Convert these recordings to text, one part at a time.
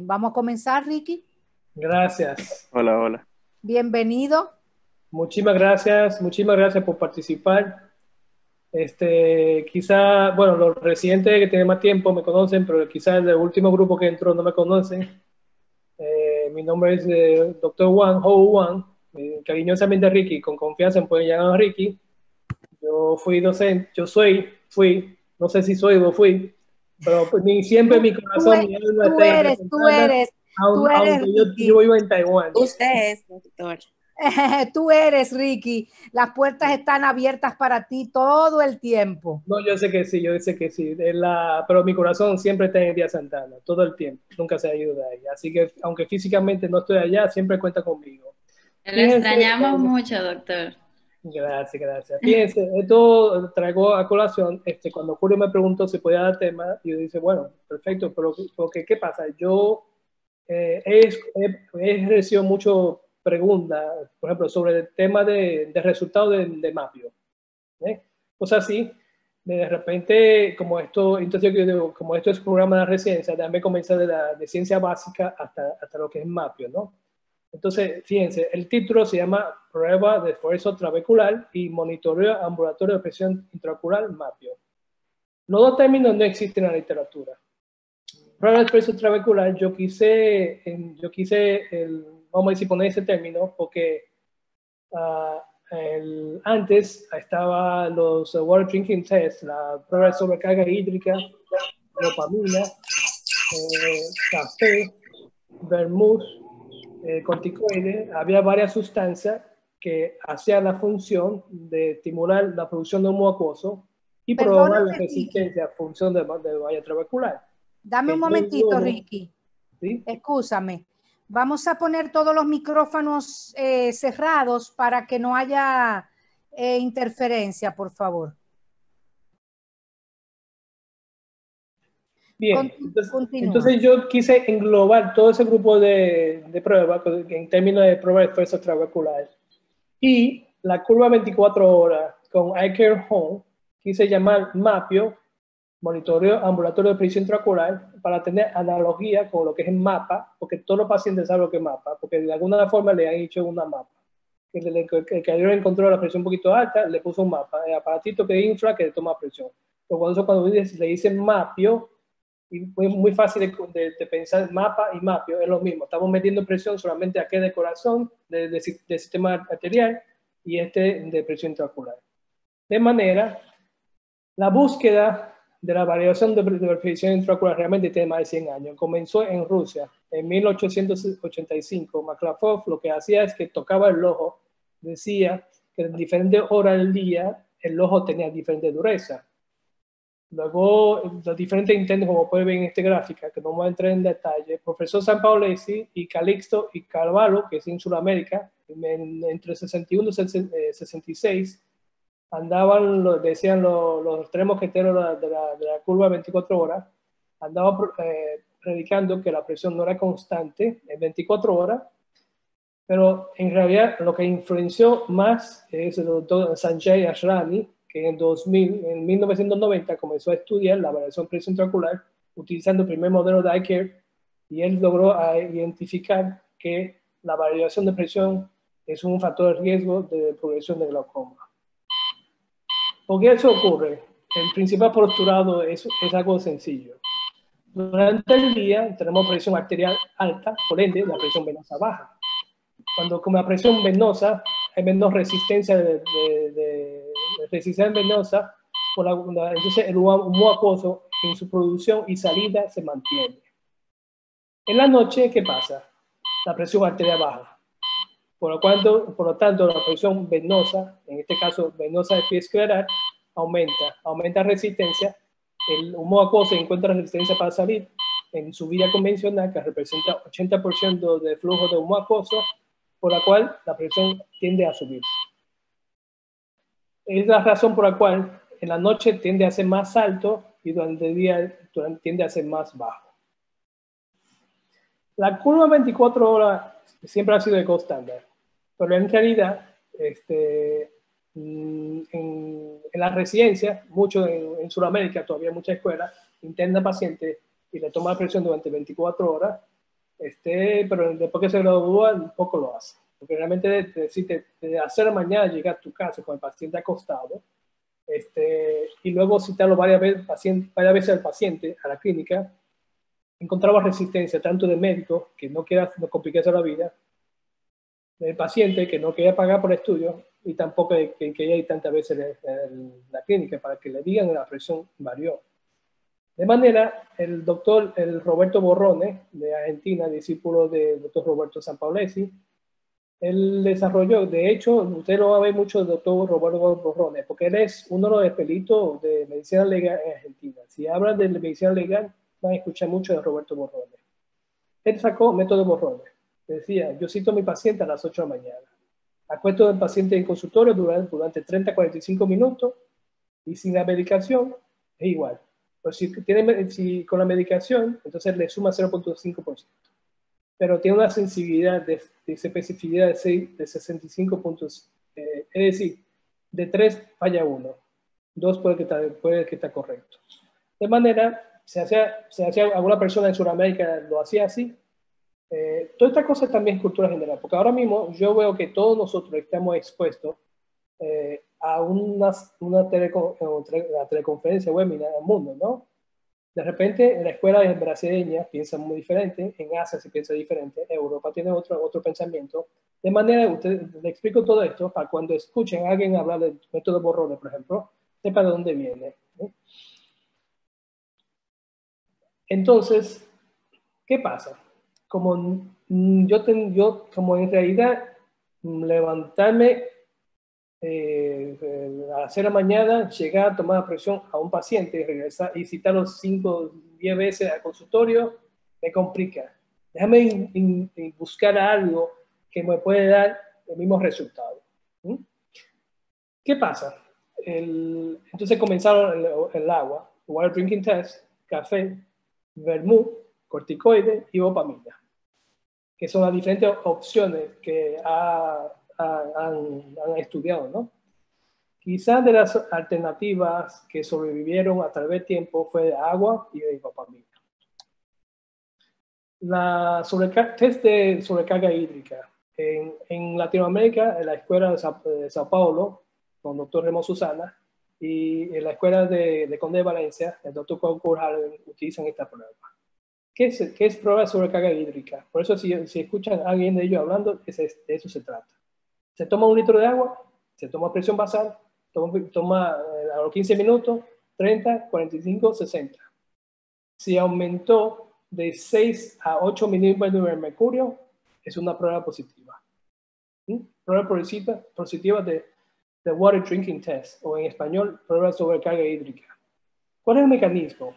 Vamos a comenzar, Ricky. Gracias. Hola, hola. Bienvenido. Muchísimas gracias por participar. Quizá, bueno, los residentes que tienen más tiempo me conocen, pero quizás el último grupo que entró no me conocen. Mi nombre es Dr. Wang, Ho Wang, cariñosamente Ricky, con confianza me pueden llamar a Ricky. Yo fui docente, no sé si soy o fui, pero siempre mi Tú, corazón, mi alma tú está en eres, tú Santana, eres, tú eres aunque yo Ricky. vivo en Taiwán. Usted es, doctor. Tú eres Ricky. Las puertas están abiertas para ti todo el tiempo. No, yo sé que sí, pero mi corazón siempre está en Día Santana, todo el tiempo, nunca se ha ido de ahí. Así que, aunque físicamente no estoy allá, siempre cuenta conmigo. Lo Fíjense, extrañamos mucho, doctor. gracias. Fíjense, esto traigo a colación, cuando Julio me preguntó si podía dar tema, y yo dije, bueno, perfecto, pero porque, ¿qué pasa? Yo he recibido muchas preguntas, por ejemplo, sobre el tema de resultados de Mapio. Cosas así, de repente, como esto, entonces yo digo, como esto es un programa de residencia, déjame comenzar de ciencia básica hasta lo que es Mapio, ¿no? Entonces, fíjense, el título se llama Prueba de esfuerzo trabecular y monitoreo ambulatorio de presión intraocular Mapio. Los dos términos no existen en la literatura. Prueba de esfuerzo trabecular, vamos a decir, poner ese término porque uh, antes estaba los water drinking tests, la prueba de sobrecarga hídrica, dopamina, café, vermouth, corticoides. Había varias sustancias que hacían la función de estimular la producción de humo acuoso y probar la Perdóname, Ricky. resistencia a función de valla trabecular. Dame un Que yo momentito, luego, Ricky. ¿sí? Excúsame. Vamos a poner todos los micrófonos cerrados para que no haya interferencia, por favor. Bien, Continúa. entonces yo quise englobar todo ese grupo de pruebas en términos de prueba de esfuerzo trabecular. Y la curva 24 horas con iCare Home quise llamar MAPIO, monitoreo ambulatorio de presión intraocular, para tener analogía con lo que es el mapa, porque todos los pacientes saben lo que es mapa, porque de alguna forma le han hecho una mapa. El que ayer encontró la presión un poquito alta, le puso un mapa, el aparatito que infla, que toma presión. Pero cuando le dicen MAPIO, y muy fácil de pensar, mapa y mapio es lo mismo, estamos metiendo presión solamente aquí de corazón, de sistema arterial y de presión intraocular. De manera, la búsqueda de la variación de presión intraocular realmente tiene más de 100 años. Comenzó en Rusia en 1885. Maklafov lo que hacía es que tocaba el ojo, decía que en diferentes horas del día el ojo tenía diferente dureza. Luego, los diferentes intentos, como pueden ver en esta gráfica, que no vamos a entrar en detalle, el profesor Sanpaolesi y Calixto y Carvalho, que es en Sudamérica, entre 61 y 66, andaban, decían los tres mosqueteros de la curva 24 horas, andaban predicando que la presión no era constante en 24 horas, pero en realidad lo que influenció más es el doctor Sanjay Ashrani, que en 1990 comenzó a estudiar la variación presión intraocular utilizando el primer modelo de iCare, y él logró identificar que la variación de presión es un factor de riesgo de progresión de glaucoma. ¿Por qué eso ocurre? El principal postulado es algo sencillo. Durante el día tenemos presión arterial alta, por ende la presión venosa baja. Cuando con la presión venosa hay menos resistencia de resistencia venosa, entonces el humo acuoso en su producción y salida se mantiene. En la noche, ¿qué pasa? La presión arterial baja. Por lo tanto, la presión venosa, en este caso venosa de pie escleral, aumenta resistencia. El humo acuoso encuentra resistencia para salir en su vía convencional, que representa 80% de flujo de humo acuoso, por la cual la presión tiende a subir. Es la razón por la cual en la noche tiende a ser más alto y durante el día tiende a ser más bajo. La curva 24 horas siempre ha sido el gold estándar, pero en realidad en la residencia, mucho en Sudamérica, todavía muchas escuelas internan pacientes y le toma la presión durante 24 horas, pero después que se gradúa, poco lo hace. Porque realmente de hacer mañana llegar a tu casa con el paciente acostado, y luego citarlo varias veces al paciente a la clínica, encontraba resistencia tanto de médicos que no quería no complicarse la vida, del paciente que no quería pagar por estudio y tampoco que quería ir tantas veces en la clínica para que le digan la presión varió. De manera, el doctor Roberto Borrone, de Argentina, discípulo del doctor Roberto Sampaolesi, él desarrolló, de hecho, usted lo va a ver mucho del doctor Roberto Borrone, porque él es uno de los expelitos de medicina legal en Argentina. Si hablan de medicina legal, van a escuchar mucho de Roberto Borrone. Él sacó método Borrone. Decía, yo cito a mi paciente a las 8 de la mañana. Acuesto al paciente en consultorio durante 30 a 45 minutos y sin la medicación es igual. Pero si con la medicación, entonces le suma 0.5%. Pero tiene una sensibilidad de especificidad de 65 puntos. Es decir, de 3 falla 1. 2 puede que está correcto. De manera, se hacía alguna persona en Sudamérica lo hacía así. Toda esta cosa también es cultura general, porque ahora mismo yo veo que todos nosotros estamos expuestos a una teleconferencia webinar al mundo, ¿no? De repente en la escuela brasileña piensan muy diferente, en Asia se piensa diferente, Europa tiene otro pensamiento. De manera, le explico todo esto para cuando escuchen a alguien hablar del método Borrone, por ejemplo, sepa de dónde viene, ¿no? Entonces, ¿qué pasa? Como como en realidad levantarme a las 6 de la mañana, llegar a tomar presión a un paciente y regresar y citarlo 5 o 10 veces al consultorio, me complica. Déjame buscar algo que me puede dar el mismo resultado. ¿Qué pasa? Entonces comenzaron el agua, water drinking test, café, vermut, corticoides y dopamina, que son las diferentes opciones que han estudiado, ¿no? Quizás de las alternativas que sobrevivieron a través del tiempo fue de agua y de dopamina. Test de sobrecarga hídrica. En Latinoamérica, en la escuela de Sao Paulo, con el doctor Remo Susana, y en la escuela de Conde de Valencia, el doctor Curhal, utilizan esta prueba. ¿Qué es prueba de sobrecarga hídrica? Por eso si escuchan a alguien de ellos hablando, de eso se trata. Se toma 1 litro de agua, se toma presión basal, toma a los 15 minutos, 30, 45, 60. Si aumentó de 6 a 8 milímetros de mercurio, es una prueba positiva. Prueba positiva de water drinking test, o en español, prueba de sobrecarga hídrica. ¿Cuál es el mecanismo?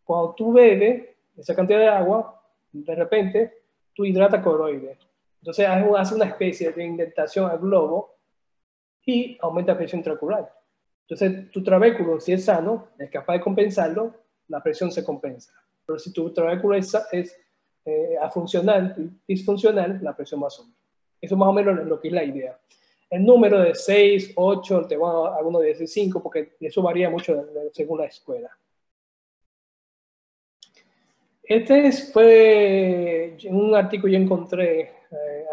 Cuando tú bebes esa cantidad de agua, de repente, tú hidratas coroides. Entonces, hace una especie de indentación al globo y aumenta la presión intraocular. Entonces, tu trabéculo, si es sano, es capaz de compensarlo, la presión se compensa. Pero si tu trabéculo es disfuncional, la presión va a subir. Eso más o menos es lo que es la idea. El número de 6, 8, te van a algunos de 5, porque eso varía mucho según la escuela. Fue un artículo que yo encontré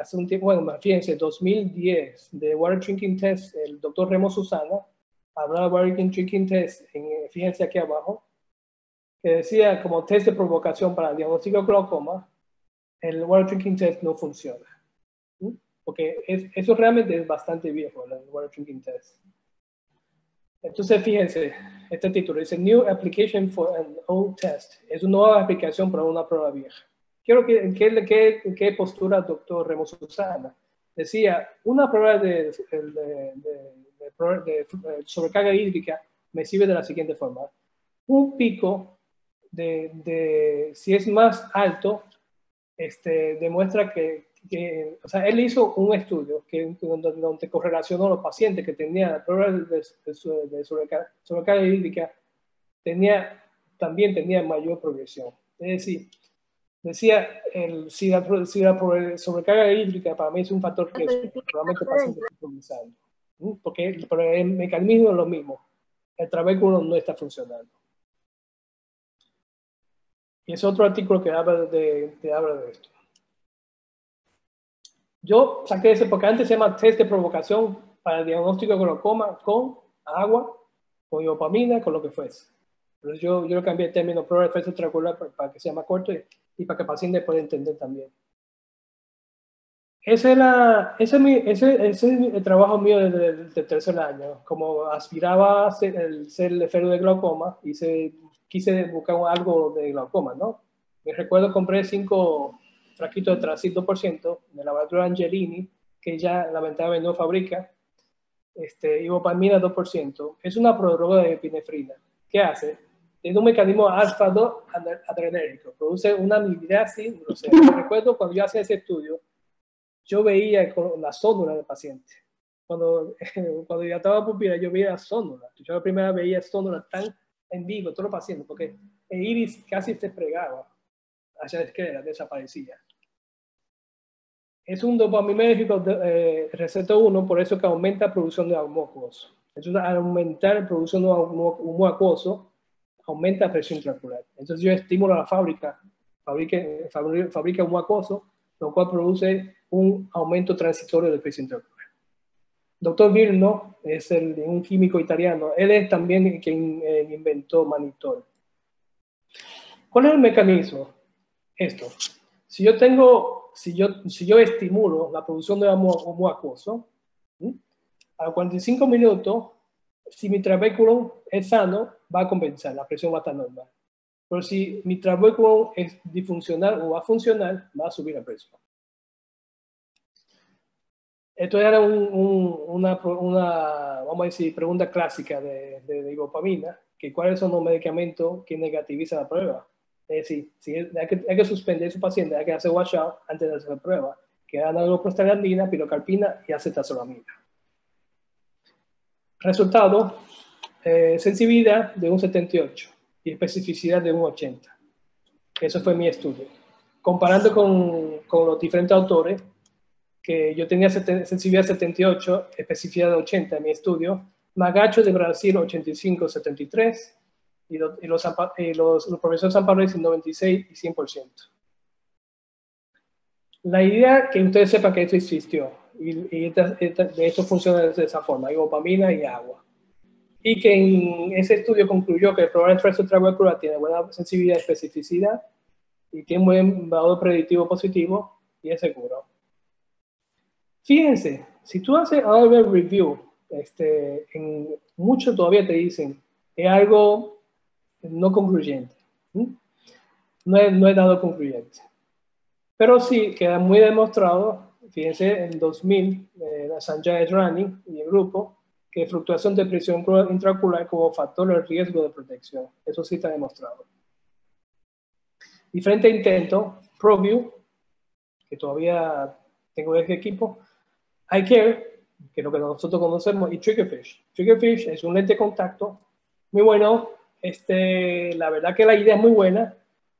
hace un tiempo, bueno, fíjense, 2010, de Water Drinking Test, el doctor Remo Susana, hablaba de Water Drinking Test, fíjense aquí abajo, que decía como test de provocación para el diagnóstico de glaucoma, el Water Drinking Test no funciona. Porque eso realmente es bastante viejo, el Water Drinking Test. Entonces, fíjense, este título dice New Application for an Old Test. Es una nueva aplicación para una prueba vieja. ¿Qué postura el doctor Remo Susana? Decía, una prueba de sobrecarga hídrica me sirve de la siguiente forma. Un pico si es más alto, demuestra o sea, él hizo un estudio donde correlacionó a los pacientes que tenían pruebas de sobrecarga hídrica, también tenían mayor progresión. Es decir, decía, si la sobrecarga hídrica para mí es un factor que probablemente el paciente está progresando, porque el mecanismo es lo mismo, el trabéculo no está funcionando. Y es otro artículo que habla de esto. Yo saqué ese porque antes se llama test de provocación para el diagnóstico de glaucoma con agua, con iopamina, con lo que fuese. Entonces yo lo cambié el término prueba de efecto extraocular para que sea más corto y para que el paciente pueda entender también. Ese es el trabajo mío desde el tercer año. Como aspiraba a ser el enfermo de glaucoma, quise buscar algo de glaucoma, ¿no? Me recuerdo compré 5 frasquitos de Tracid 2% de la laboratorio Angelini, que ya lamentablemente no fabrica, ibopamina 2%. Es una prodroga de epinefrina. ¿Qué hace? Tiene un mecanismo alfa-2 adrenérgico. Produce una amiloidosis grosera. Me recuerdo cuando yo hacía ese estudio, yo veía con la sónula del paciente. Cuando ya estaba pupila, yo veía la sónula. Yo la primera vez veía sónula tan en vivo, todos los pacientes, porque el iris casi se plegaba hacia la izquierda, desaparecía. Es un dopaminérgico receptor 1, por eso que aumenta la producción de humo acuoso. Entonces, al aumentar la producción de humo acuoso, aumenta la presión intraocular. Entonces, yo estimulo a la fábrica, fabrica humo acuoso, lo cual produce un aumento transitorio de presión intraocular. Dr. Virno es un químico italiano. Él es también quien inventó mannitol. ¿Cuál es el mecanismo? Esto. Si yo estimulo la producción de humo acuoso, a los 45 minutos, si mi trabéculo es sano, va a compensar, la presión va a estar normal. Pero si mi trabéculo es disfuncional o va a funcionar, va a subir la presión. Esto era una vamos a decir, pregunta clásica de ibopamina, que cuáles son los medicamentos que negativizan la prueba. Es decir, hay que suspender a su paciente, hay que hacer washout antes de hacer la prueba, que eran prostaglandina, pilocarpina y acetazolamida. Resultado, sensibilidad de un 78 y especificidad de un 80. Eso fue mi estudio. Comparando con los diferentes autores, que yo tenía sensibilidad 78, especificidad de 80 en mi estudio, Magacho de Brasil 85-73 y los profesores Zamparo dicen 96 y 100%. La idea que ustedes sepan que esto existió y de esto funciona de esa forma, hay dopamina y agua. Y que en ese estudio concluyó que el programa de esfuerzo trabecular tiene buena sensibilidad y especificidad y tiene un buen valor predictivo positivo y es seguro. Fíjense, si tú haces algo review, en muchos todavía te dicen es algo no concluyente. No es dado concluyente. Pero sí queda muy demostrado, fíjense, en 2000, Sanjay Rani y el grupo, que fluctuación de presión intraocular como factor de riesgo de protección. Eso sí está demostrado. Diferente intento, ProView, que todavía tengo ese equipo, iCare, que es lo que nosotros conocemos, y Triggerfish. Triggerfish es un lente de contacto muy bueno. La verdad que la idea es muy buena,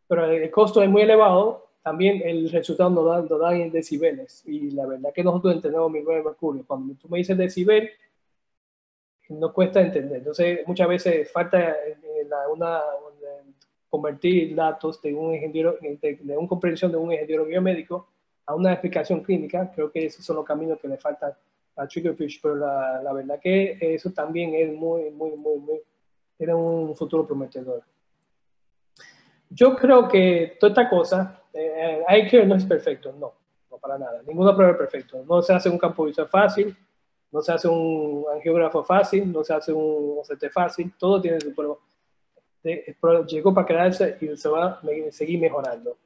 pero el costo es muy elevado. También el resultado nos da en decibeles. Y la verdad que nosotros entendemos 1009 mercurio. Cuando tú me dices decibel, no cuesta entender. Entonces, muchas veces falta convertir datos de un ingeniero, de una comprensión de un ingeniero biomédico a una explicación clínica. Creo que esos son los caminos que le faltan a Triggerfish, pero la verdad que eso también es tiene un futuro prometedor. Yo creo que toda esta cosa, iCare no es perfecto, no para nada. Ninguna prueba es perfecta. No se hace un campo visual fácil, no se hace un angiógrafo fácil, no se hace un OCT fácil, todo tiene su prueba. Llegó para quedarse y se va a seguir mejorando.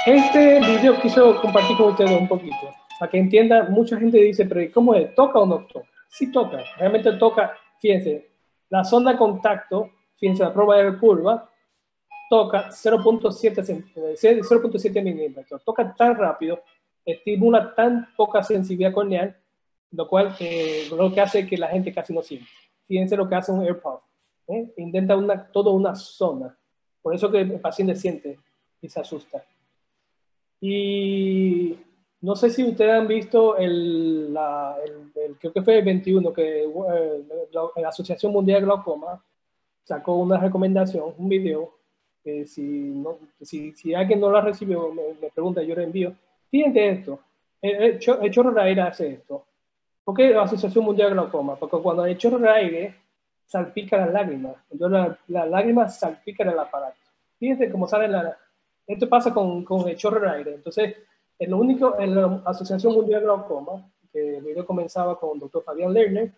Este video quiso compartir con ustedes un poquito, para que entiendan. Mucha gente dice, pero ¿cómo es? ¿Toca o no toca? Sí toca, realmente toca. Fíjense, la sonda de contacto, fíjense, la prueba de curva, toca 0.7 milímetros. Toca tan rápido, estimula tan poca sensibilidad corneal, lo cual lo que hace que la gente casi no siente. Fíjense lo que hace un AirPod. Intenta toda una zona. Por eso que el paciente siente y se asusta. Y no sé si ustedes han visto creo que fue el 21, que la Asociación Mundial de Glaucoma sacó una recomendación, un video, si alguien no la recibió, me pregunta, yo le envío. Fíjate esto, el chorro de aire hace esto. ¿Por qué la Asociación Mundial de Glaucoma? Porque cuando el chorro de aire salpica las lágrimas, entonces las lágrimas salpican el aparato. Fíjense cómo sale esto pasa con el chorro de aire. Entonces, en la Asociación Mundial de Glaucoma, que el video comenzaba con el doctor Fabián Lerner,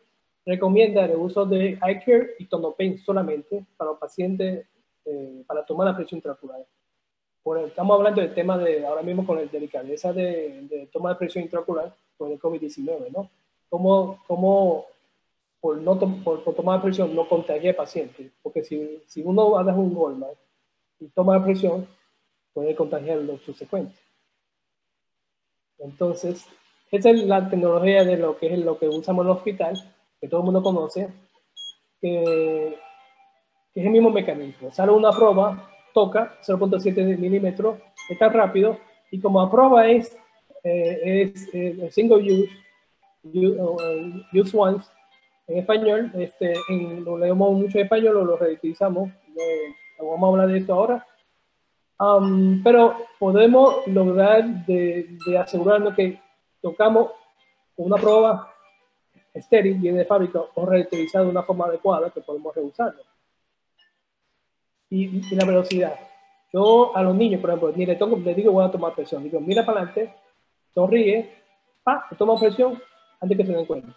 recomienda el uso de eye care y tonopen solamente para los pacientes, para tomar la presión intraocular. Estamos hablando del tema de, ahora mismo con la delicadeza de toma de presión intraocular con el COVID-19, ¿no? Cómo por tomar presión no contagia al paciente, porque si uno hace un Goldman y toma presión, puede contagiar los subsecuentes. Entonces, esa es la tecnología de lo que usamos en el hospital, que todo el mundo conoce, que es el mismo mecanismo. Sale una proba, toca 0.7 milímetros, es tan rápido, y como la prueba es single use once, en español, lo leemos mucho en español, lo reutilizamos, vamos a hablar de esto ahora. Pero podemos lograr de asegurarnos que tocamos una prueba estéril, viene de fábrica o reutilizada de una forma adecuada, que podemos reusarlo. Y la velocidad. Yo a los niños, por ejemplo, le digo voy a tomar presión. Digo, mira para adelante, sonríe, toma presión antes que se den cuenta.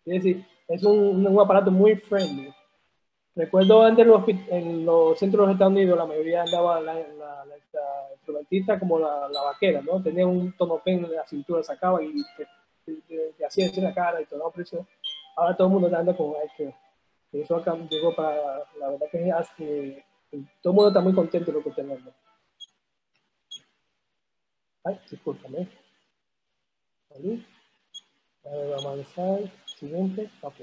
Es decir, es un aparato muy friendly. Recuerdo antes en los centros de los Estados Unidos, la mayoría andaba la instrumentista como la vaquera, ¿no? Tenía un tonopen en la cintura, sacaba y te hacía en la cara y tomaba presión. Ahora todo el mundo anda con eye. Eso acá llegó para, la verdad que hace que todo el mundo está muy contento de lo que tenemos. Ay, discúlpame. Ahí. Vamos a avanzar. Siguiente. Ok.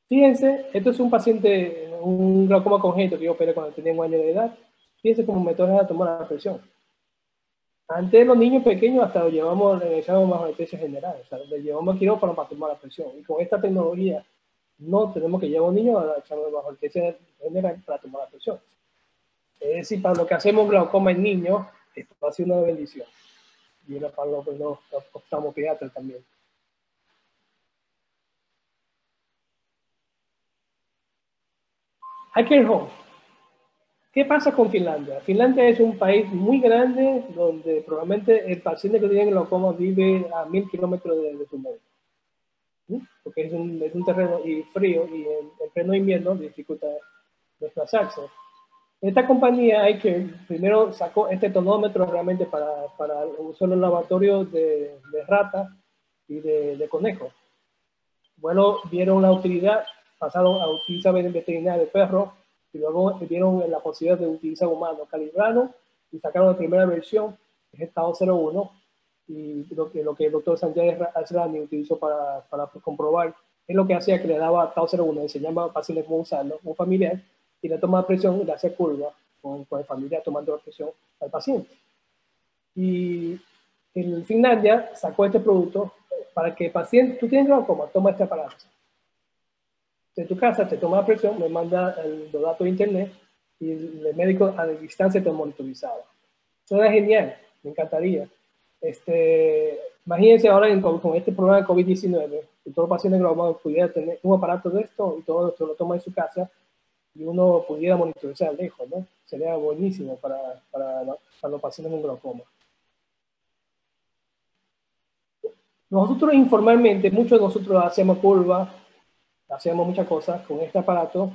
Fíjense, esto es un paciente, un glaucoma congénito que yo operé cuando tenía 1 año de edad. Fíjense cómo me toca tomar la presión. Antes los niños pequeños hasta le echábamos bajo anestesia general. O sea, le llevamos a quirófano para tomar la presión. Y con esta tecnología no tenemos que llevar a un niño a echarlo bajo anestesia general para tomar la presión. Es decir, para lo que hacemos glaucoma en niños, esto ha sido una bendición. Y para lo que nos optamos pediatras también. Eye Care Home. ¿Qué pasa con Finlandia? Finlandia es un país muy grande donde probablemente el paciente que tiene glaucoma vive a 1000 kilómetros de su médico. ¿Sí? Porque es un terreno frío y en pleno invierno dificulta desplazarse. Esta compañía Eye Care primero sacó este tonómetro realmente para usar en los laboratorios de rata y de conejos. Bueno, vieron la utilidad, pasaron a utilizar en veterinario de perros, y luego vieron la posibilidad de utilizar humanos, calibraron y sacaron la primera versión, que es estado 01, y lo que el doctor Sanjay Asrani utilizó para comprobar es lo que hacía que le daba estado 01, enseñaba a pacientes cómo usarlo, un familiar, y le tomaba presión y le hacía curva con el familiar tomando la presión al paciente. Y en Finlandia sacó este producto para que el paciente, tú tienes glaucoma, toma este aparato. De tu casa te toma la presión, me manda los datos de internet y el médico a la distancia te monitorizaba. Eso era genial, me encantaría. Imagínense ahora con este problema de COVID-19, que todo paciente glaucoma pudiera tener un aparato de esto y todo esto lo toma en su casa y uno pudiera monitorizar lejos, ¿no? Sería buenísimo para los pacientes con glaucoma. Nosotros informalmente, muchos de nosotros hacemos curvas, hacíamos muchas cosas con este aparato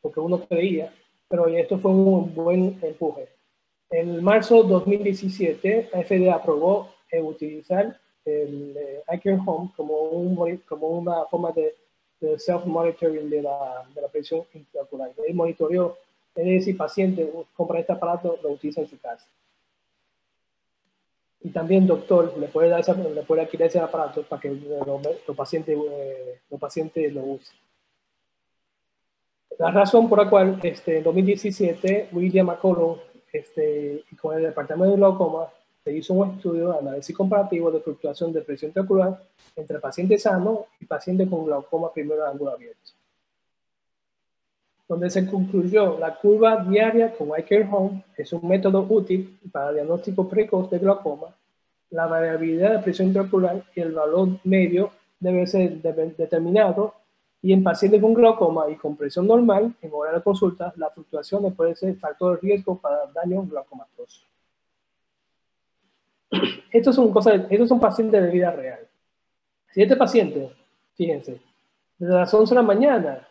porque uno creía, pero esto fue un buen empuje. En marzo de 2017, la FDA aprobó utilizar el Eye Care Home como una forma de self-monitoring de la presión intraocular. El monitoreo, es decir, paciente compra este aparato, lo utiliza en su casa. Y también doctor le puede adquirir ese aparato para que los pacientes lo usen. La razón por la cual en 2017 William McCollum y con el departamento de glaucoma se hizo un estudio de análisis comparativo de fluctuación de presión intraocular entre pacientes sanos y pacientes con glaucoma primero de ángulo abierto. donde se concluyó la curva diaria con iCare-Home es un método útil para el diagnóstico precoz de glaucoma. La variabilidad de presión intraocular y el valor medio debe ser determinado, y en pacientes con glaucoma y con presión normal, en hora de consulta, las fluctuaciones pueden ser factor de riesgo para daño glaucomatoso. Estos son pacientes de vida real. Si este paciente, fíjense, desde las 11 de la mañana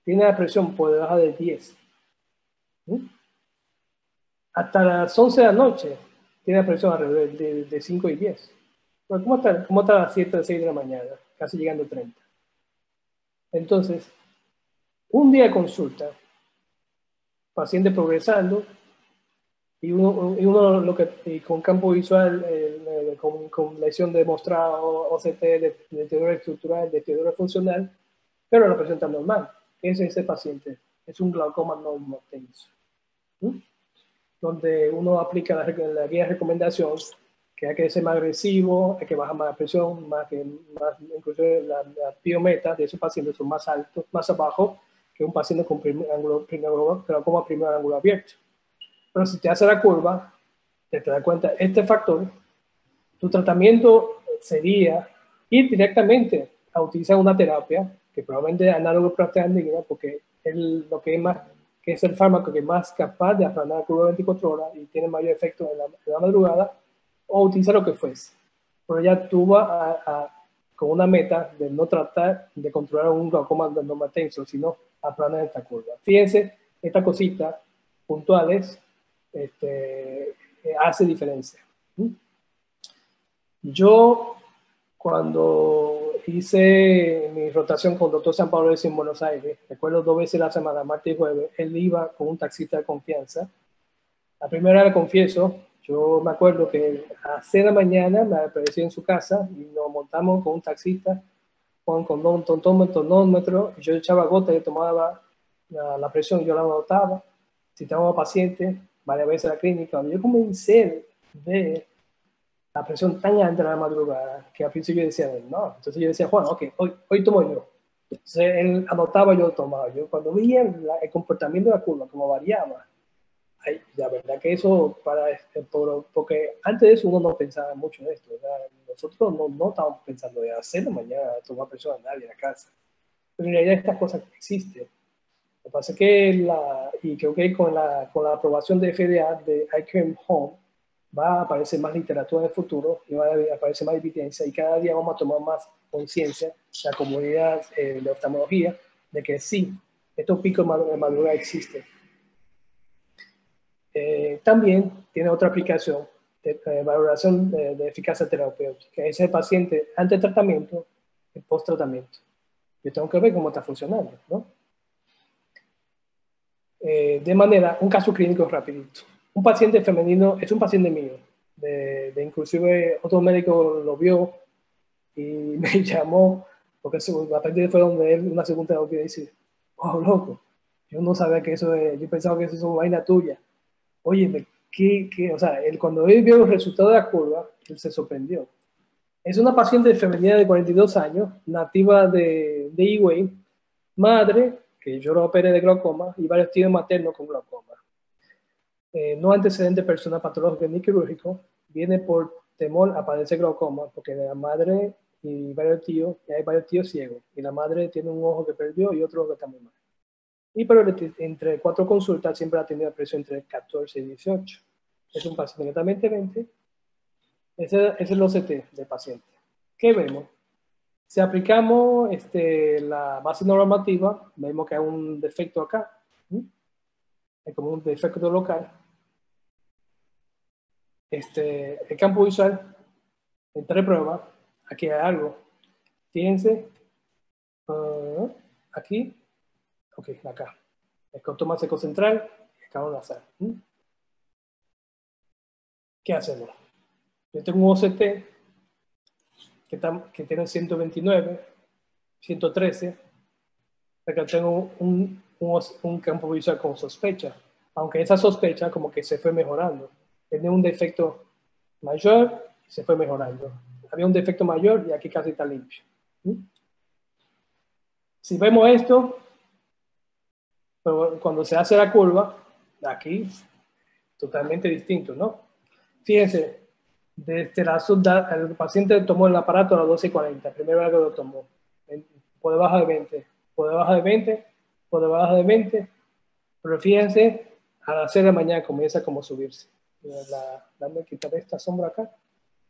tiene la presión por debajo de 10, hasta las 11 de la noche tiene la presión alrededor de 5 y 10. Pero ¿cómo está a las 7 o 6 de la mañana? Casi llegando a 30. Entonces, un día de consulta, paciente progresando, y con campo visual, con lesión demostrada, OCT, de deterioro estructural, deterioro funcional, pero la presión está normal. Ese paciente es un glaucoma no tenso, donde uno aplica la guía de recomendación, que hay que ser más agresivo, hay que bajar más la presión, incluso la piometa de esos pacientes son más altos, más abajo que un paciente con glaucoma primer ángulo abierto. Pero si te hace la curva, te das cuenta, este factor, tu tratamiento sería ir directamente a utilizar una terapia, que probablemente es análogo prostaglandina, porque es el fármaco que es más capaz de aplanar la curva 24 horas y tiene mayor efecto en la madrugada, o utilizar lo que fuese. Pero ya tú vas con una meta de no tratar de controlar un glaucoma no tenso, sino aplanar esta curva. Fíjense, estas cositas puntuales hace diferencia. Yo, cuando hice mi rotación con el doctor San Pablo en Buenos Aires, recuerdo 2 veces a la semana, martes y jueves, él iba con un taxista de confianza. La primera, le confieso, yo me acuerdo que a las 6 de la mañana me aparecí en su casa y nos montamos con un taxista con un tonómetro, y yo echaba gotas, yo tomaba la presión, yo la notaba, si estábamos pacientes varias veces a la clínica. Cuando yo comencé a ver la presión tan alta en la madrugada, que al principio yo decía, no. Entonces yo decía, Juan, ok, hoy tomo yo. Entonces él anotaba, yo tomaba. Yo cuando veía el comportamiento de la curva, como variaba, la verdad que eso, porque antes de eso uno no pensaba mucho en esto, ¿verdad? Nosotros no estábamos pensando de hacer de mañana tomar presión a nadie en la casa. Pero en realidad estas cosas existen. Lo que pasa es que y creo que con la aprobación de FDA de iCare-Home va a aparecer más literatura en el futuro y va a aparecer más evidencia, y cada día vamos a tomar más conciencia, la comunidad de oftalmología, de que sí, estos picos de madrugada existen. También tiene otra aplicación de valoración de eficacia terapéutica. Es el paciente ante tratamiento y post tratamiento. Yo tengo que ver cómo está funcionando, ¿no? De manera, un caso clínico rapidito. Un paciente femenino, es un paciente mío, inclusive otro médico lo vio y me llamó, porque a partir de fue donde él, una segunda terapia, dice, oh, loco, yo no sabía que eso yo pensaba que eso es una vaina tuya. Oye, o sea, cuando él vio los resultados de la curva, él se sorprendió. Es una paciente femenina de 42 años, nativa de Higüey, madre, que yo lo operé de glaucoma, y varios tíos maternos con glaucoma. No antecedente personal patológico ni quirúrgico, viene por temor a padecer glaucoma, porque de la madre y hay varios tíos ciegos, y la madre tiene un ojo que perdió y otro ojo que está muy mal. Pero entre 4 consultas siempre ha tenido presión entre 14 y 18. Es un paciente netamente 20. Ese es el OCT del paciente. ¿Qué vemos? Si aplicamos la base normativa, vemos que hay un defecto acá. Hay como un defecto local. El campo visual, entre pruebas, aquí hay algo. Fíjense, aquí, ok, acá. El contorno seco central, acá un azar. ¿Qué hacemos? Yo tengo un OCT que tiene 129, 113, porque tengo un campo visual con sospecha, aunque esa sospecha como que se fue mejorando. Tenía un defecto mayor y se fue mejorando. Había un defecto mayor y aquí casi está limpio. Si vemos esto, Pero cuando se hace la curva, aquí, totalmente distinto, ¿no? Fíjense, desde el paciente tomó el aparato a las 12:40, primera vez que lo tomó, por debajo de 20, por debajo de 20, por debajo de 20, pero fíjense, a las 6 de la mañana comienza como a subirse. Dame quitar esta sombra acá.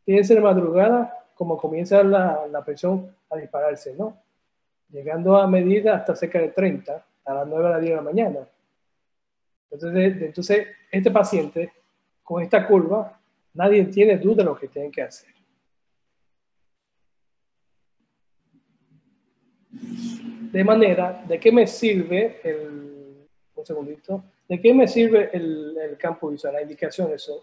Fíjense de madrugada como comienza la presión a dispararse, ¿no? Llegando a medida hasta cerca de 30, a las 9 a las 10 de la mañana. Entonces, este paciente, con esta curva, nadie tiene duda de lo que tienen que hacer. De manera, ¿de qué me sirve un segundito? ¿De qué me sirve el campo visual? Las indicaciones son,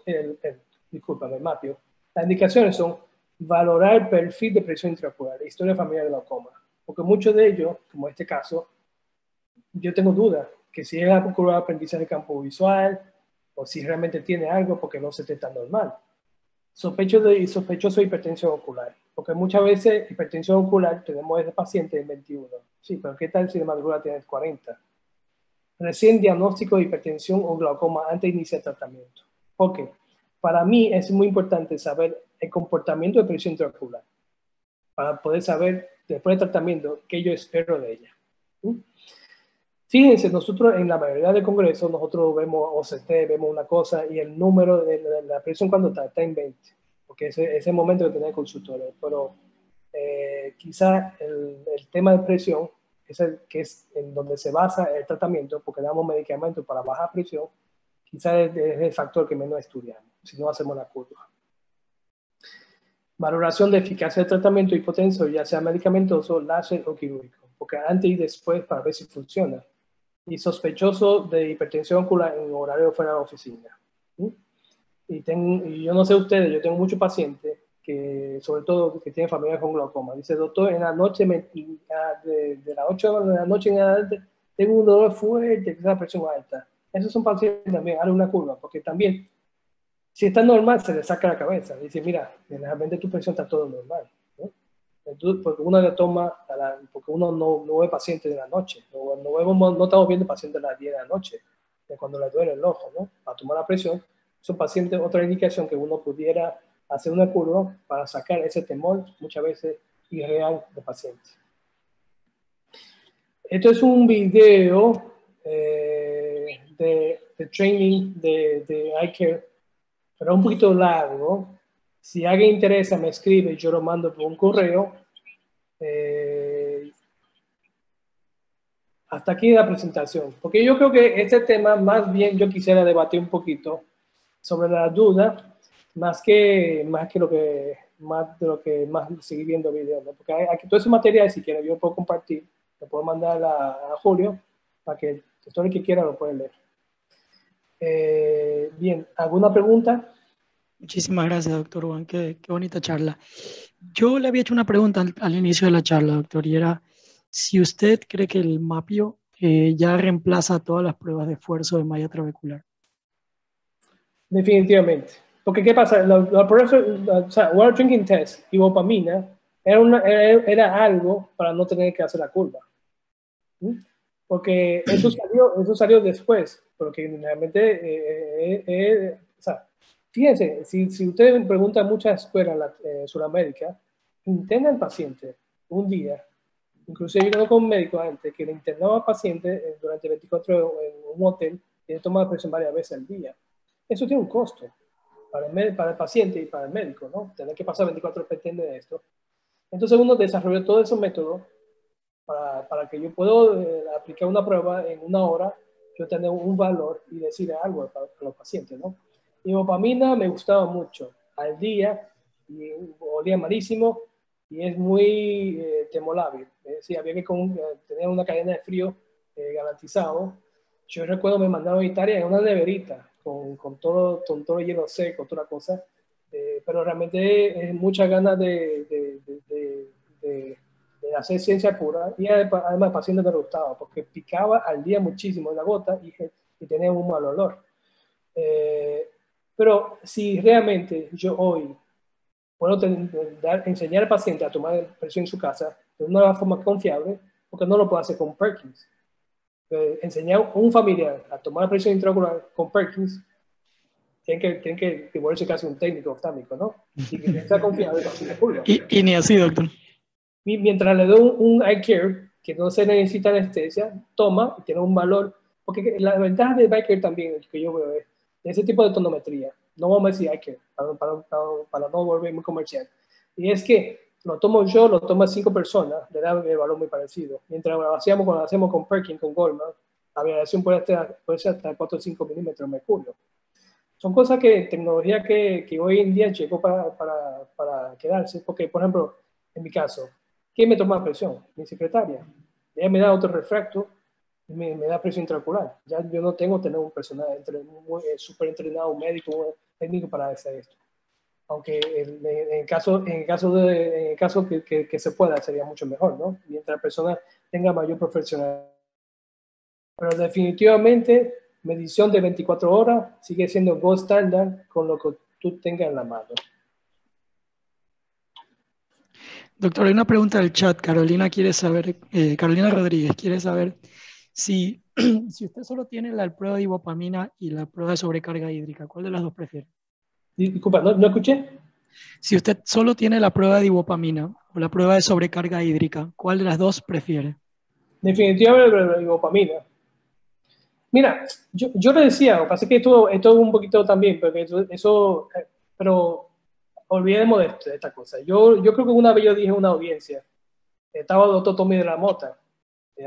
discúlpame, el mapio. Las indicaciones son valorar el perfil de presión intraocular, historia familiar de glaucoma. Porque muchos de ellos, como este caso, yo tengo dudas que si es la curva de aprendizaje de campo visual o si realmente tiene algo porque no se detecta normal. Sospechoso de hipertensión ocular, porque muchas veces hipertensión ocular tenemos ese paciente en 21. Sí, pero ¿qué tal si de madrugada tiene 40? Recién diagnóstico de hipertensión o glaucoma antes de iniciar tratamiento. Ok, para mí es muy importante saber el comportamiento de presión intraocular para poder saber después del tratamiento qué yo espero de ella. Fíjense, nosotros en la mayoría de congresos, nosotros vemos OCT, vemos una cosa y el número de la presión cuando está en 20, porque ese es el momento de tener consultorio, pero quizá el tema de presión es el que es en donde se basa el tratamiento, porque damos medicamentos para bajar presión, quizá es el factor que menos estudiamos, si no hacemos la curva. Valoración de eficacia del tratamiento hipotensor, ya sea medicamentoso, láser o quirúrgico, porque antes y después para ver si funciona. Y sospechoso de hipertensión ocular en horario fuera de la oficina. Y yo no sé ustedes, yo tengo muchos pacientes, que, sobre todo que tienen familias con glaucoma. Dice, doctor, en la noche, de las 8 de la noche en adelante, tengo un dolor fuerte, que es la presión alta. Esos son pacientes también, haré una curva, porque también, si está normal, se le saca la cabeza. Dice, mira, realmente tu presión está todo normal. Porque uno le toma, porque uno no ve pacientes de la noche, no estamos viendo pacientes a las 10 de la noche, de cuando le duele el ojo, ¿no? Para tomar la presión, son pacientes, otra indicación que uno pudiera hacer una curva para sacar ese temor, muchas veces irreal, de pacientes. Esto es un video de training de iCare, pero un poquito largo. Si a alguien interesa, me escribe, yo lo mando por un correo. Hasta aquí la presentación, porque yo creo que este tema más bien yo quisiera debatir un poquito sobre la duda, más de lo que más seguir viendo videos, ¿no? Porque hay todo ese material, si quieren, yo lo puedo compartir, lo puedo mandar a Julio, para que todo el que quiera lo pueda leer. Bien, ¿alguna pregunta? Muchísimas gracias, doctor Juan. Qué bonita charla. Yo le había hecho una pregunta al inicio de la charla, doctor, y era si usted cree que el mapio ya reemplaza todas las pruebas de esfuerzo de malla trabecular. Definitivamente. Porque, ¿qué pasa? O sea, Water Drinking Test y dopamina era algo para no tener que hacer la curva. Porque eso salió después. Porque realmente, o sea, fíjense, si ustedes preguntan a muchas escuelas en Sudamérica, interna al paciente un día. Inclusive yo con un médico antes que le internaba al paciente durante 24 horas en un hotel y le tomaba presión varias veces al día. Eso tiene un costo para el paciente y para el médico, ¿no? Tener que pasar 24 horas pendiente de esto. Entonces uno desarrolló todos esos métodos para que yo pueda aplicar una prueba en una hora, yo tener un valor y decir algo para los pacientes, ¿no? Y dopamina me gustaba mucho. Al día, y olía malísimo y es muy termolábil. Es decir, había que tener una cadena de frío garantizado. Yo recuerdo me mandaron a Italia en una neverita con todo el hielo seco, toda la cosa, pero realmente es muchas ganas de hacer ciencia pura y además el paciente me gustaba porque picaba al día muchísimo en la gota y tenía un mal olor. Pero si realmente yo hoy puedo enseñar al paciente a tomar presión en su casa de una forma confiable, porque no lo puedo hacer con Perkins. enseñar a un familiar a tomar la presión intraocular con Perkins, tienen que volverse casi un técnico oftalmico, ¿no? Y que sea confiado en la curva. Y ni así, doctor. Mientras le doy un eye care, que no se necesita anestesia, toma y tiene un valor, porque la ventaja del eye care también, que yo veo, es ese tipo de tonometría. No vamos a decir eye care, para no volver muy comercial. Y es que lo tomo yo, lo toman 5 personas, le da el valor muy parecido. Mientras lo hacemos con Perkins, con Goldman, la variación puede ser hasta 4 o 5 milímetros de mercurio. Son cosas tecnología que hoy en día llegó para quedarse, porque, por ejemplo, en mi caso, ¿quién me toma la presión? Mi secretaria. Ella me da otro refracto y me da presión intraocular. Ya yo no tengo que tener un personal súper entrenado, un médico, un técnico para hacer esto. Aunque en el caso que se pueda, sería mucho mejor, ¿no? Mientras la persona tenga mayor profesionalidad. Pero definitivamente, medición de 24 horas sigue siendo gold standard con lo que tú tengas en la mano. Doctor, hay una pregunta del chat. Carolina quiere saber, Carolina Rodríguez quiere saber si, si usted solo tiene la prueba de ibupamina y la prueba de sobrecarga hídrica, ¿cuál de las dos prefiere? Disculpa, ¿no escuché? Si usted solo tiene la prueba de ibupamina o la prueba de sobrecarga hídrica, ¿cuál de las dos prefiere? Definitivamente la ibupamina. Mira, yo le decía, lo que pasa es que esto un poquito también, porque pero olvidemos de esta cosa. Yo creo que una vez yo dije a una audiencia, estaba el doctor Tommy de la Mota,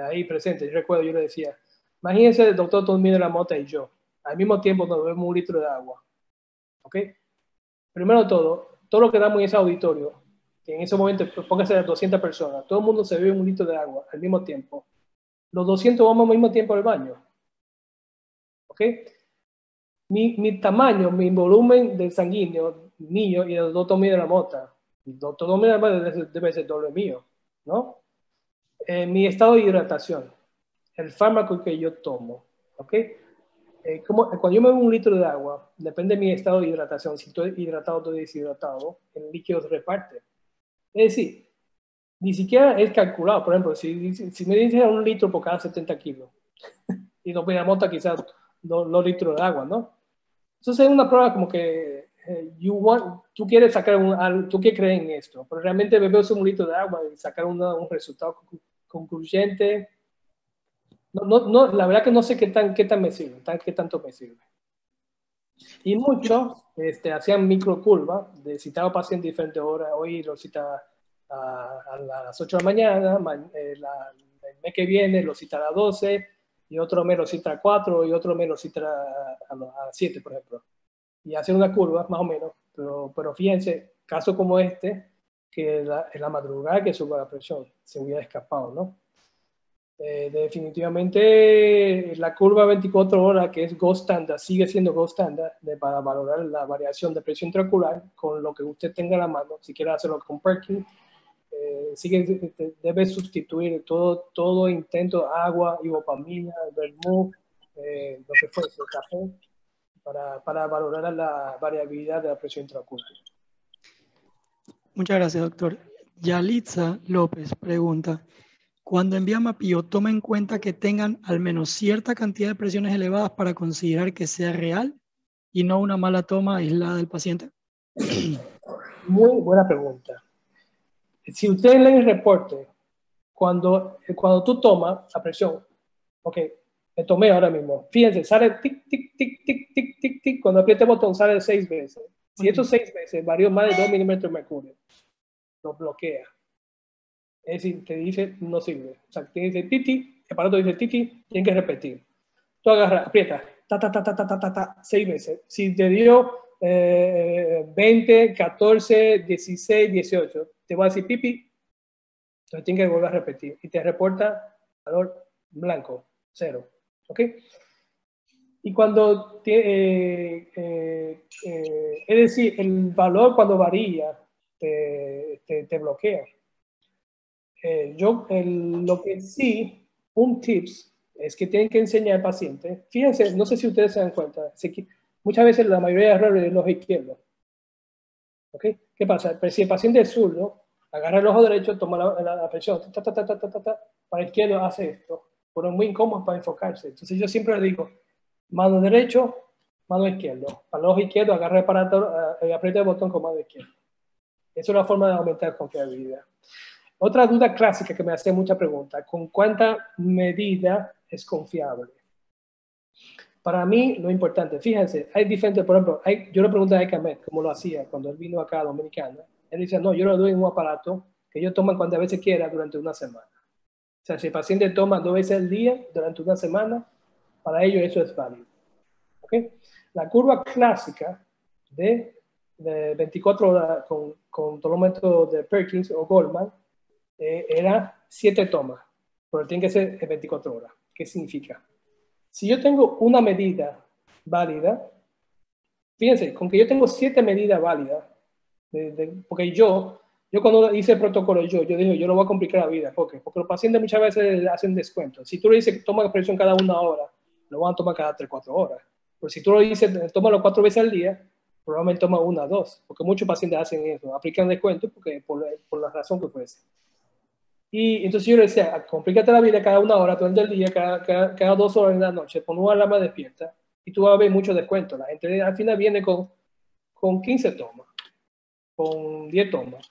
ahí presente, yo recuerdo, yo le decía, imagínense el doctor Tommy de la Mota y yo, al mismo tiempo nos bebemos un litro de agua, ¿ok? Primero todo lo que damos en ese auditorio, que en ese momento, póngase a 200 personas, todo el mundo se bebe un litro de agua al mismo tiempo, los 200 vamos al mismo tiempo al baño, ¿ok? Mi tamaño, mi volumen de sanguíneo mío y el doctor mío de la Mota, el doctor mío de la Mota debe ser doble mío, ¿no? Mi estado de hidratación, el fármaco que yo tomo, ¿ok? Cuando yo me bebo un litro de agua, depende de mi estado de hidratación, si estoy hidratado o estoy deshidratado, el líquido se reparte. Es decir, ni siquiera es calculado, por ejemplo, si me dicen un litro por cada 70 kilos, y no me Mota quizás 2 litros de agua, ¿no? Entonces es una prueba como que tú quieres sacar tú quieres creer en esto, pero realmente beber un litro de agua y sacar un resultado concluyente, no, la verdad que no sé qué tan me sirve, qué tanto me sirve. Y muchos hacían microcurva, citaba pacientes a diferentes horas, hoy lo cita a las 8 de la mañana, el mes que viene lo cita a las 12, y otro mes lo cita a 4, y otro mes lo cita a 7, por ejemplo. Y hacer una curva, más o menos, pero fíjense, casos como este, que en la madrugada que sube la presión, se hubiera escapado, ¿no? Definitivamente la curva 24 horas, que es gold standard, sigue siendo gold standard para valorar la variación de presión intraocular con lo que usted tenga en la mano. Si quiere hacerlo con Perkins, debe sustituir todo intento, agua, ibupamina, vermouth, lo que fuese, café, para valorar la variabilidad de la presión intraocular. Muchas gracias, doctor. Yalitza López pregunta, cuando envía mapeo, toma en cuenta que tengan al menos cierta cantidad de presiones elevadas para considerar que sea real y no una mala toma aislada del paciente. Muy buena pregunta. Si usted lee el reporte, cuando tú tomas la presión, ok, me tomé ahora mismo, fíjense, sale tic, tic, tic, tic, tic, tic, tic, cuando apriete el botón sale 6 veces. Si estos 6 veces varió más de 2 milímetros de mercurio, lo bloquea. Es decir, te dice no sirve. O sea, te dice titi, el aparato dice titi, tienes que repetir. Tú agarras, aprietas, 6 veces. Si te dio 20, 14, 16, 18, te va a decir pipi, entonces tienes que volver a repetir. Y te reporta valor blanco, 0. ¿Ok? Y cuando, es decir, el valor cuando varía, te bloquea. Lo que sí, un tips es que tienen que enseñar al paciente. Fíjense, no sé si ustedes se dan cuenta, muchas veces la mayoría de errores es el ojo izquierdo. ¿Ok? ¿Qué pasa? Pero si el paciente es zurdo, agarra el ojo derecho, toma la presión, para el izquierdo hace esto. pero muy incómodos para enfocarse. Entonces yo siempre le digo, mano derecho, mano izquierdo. Para el ojo izquierdo, agarra el aparato, aprieta el botón con mano izquierda. Esa es una forma de aumentar confiabilidad. Otra duda clásica que me hace mucha pregunta, ¿con cuánta medida es confiable? Para mí, lo importante, fíjense, hay diferentes, por ejemplo, yo le pregunté a Ekamet cómo lo hacía cuando él vino acá a Dominicana. Él dice, no, yo lo doy en un aparato que yo tomo cuantas veces quiera durante una semana. O sea, si el paciente toma 2 veces al día durante una semana, para ellos eso es válido. ¿Okay? La curva clásica de 24 horas con tolómetro de Perkins o Goldman era 7 tomas, pero tiene que ser en 24 horas. ¿Qué significa? Si yo tengo una medida válida, fíjense, con que yo tengo 7 medidas válidas, porque yo cuando hice el protocolo, yo dije, yo no voy a complicar la vida, porque los pacientes muchas veces hacen descuento. Si tú le dices que toma presión cada 1 hora, lo van a tomar cada 3, 4 horas. Pero si tú lo dices, tómalo 4 veces al día, probablemente toma 1 o 2, porque muchos pacientes hacen eso, aplican descuento porque por la razón que fuese. Y entonces yo le decía, complícate la vida cada 1 hora, durante el día, cada 2 horas en la noche, pon una alarma despierta y tú vas a ver mucho descuento. La gente al final viene con 15 tomas, con 10 tomas.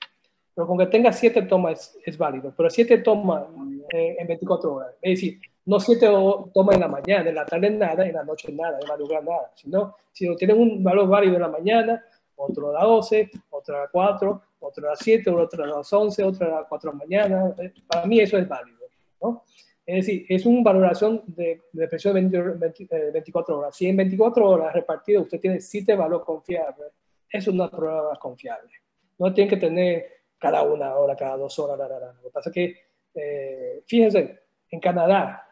Pero con que tenga 7 tomas es válido. Pero 7 tomas en 24 horas. Es decir, no 7 tomas en la mañana, en la tarde nada, en la noche nada, en la madrugada nada. Sino, si tienen un valor válido en la mañana, otro a las 12, otro a las 4, otro a las 7, otro a las 11, otro a las 4 de la mañana. Para mí eso es válido, ¿no? Es decir, es una valoración de presión de 24 horas. Si en 24 horas repartido usted tiene 7 valores confiables, es una prueba confiable. No tiene que tener cada 1 hora, cada 2 horas. Lo que pasa es que, fíjense, en Canadá,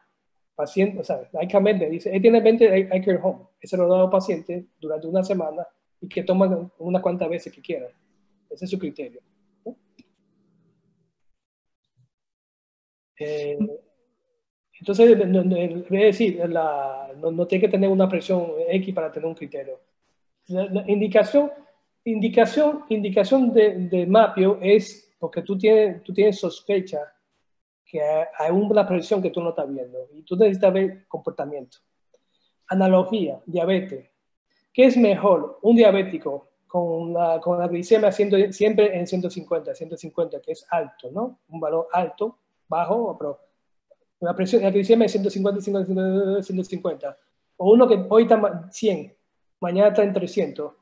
paciente, o sea, lógicamente dice, él tiene 20 iCare Home, ese lo da al paciente durante una semana y que toman unas cuantas veces que quieran. Ese es su criterio, ¿no? Entonces, es decir, no tiene que tener una presión X para tener un criterio. La indicación de Mapio es porque tú tienes sospecha que hay una presión que tú no estás viendo y tú necesitas ver comportamiento. Analogía, diabetes. ¿Qué es mejor? Un diabético con la glicemia siempre en 150, que es alto, ¿no? Un valor alto, bajo, pero la glicemia es 150. O uno que hoy está 100, mañana está en 300,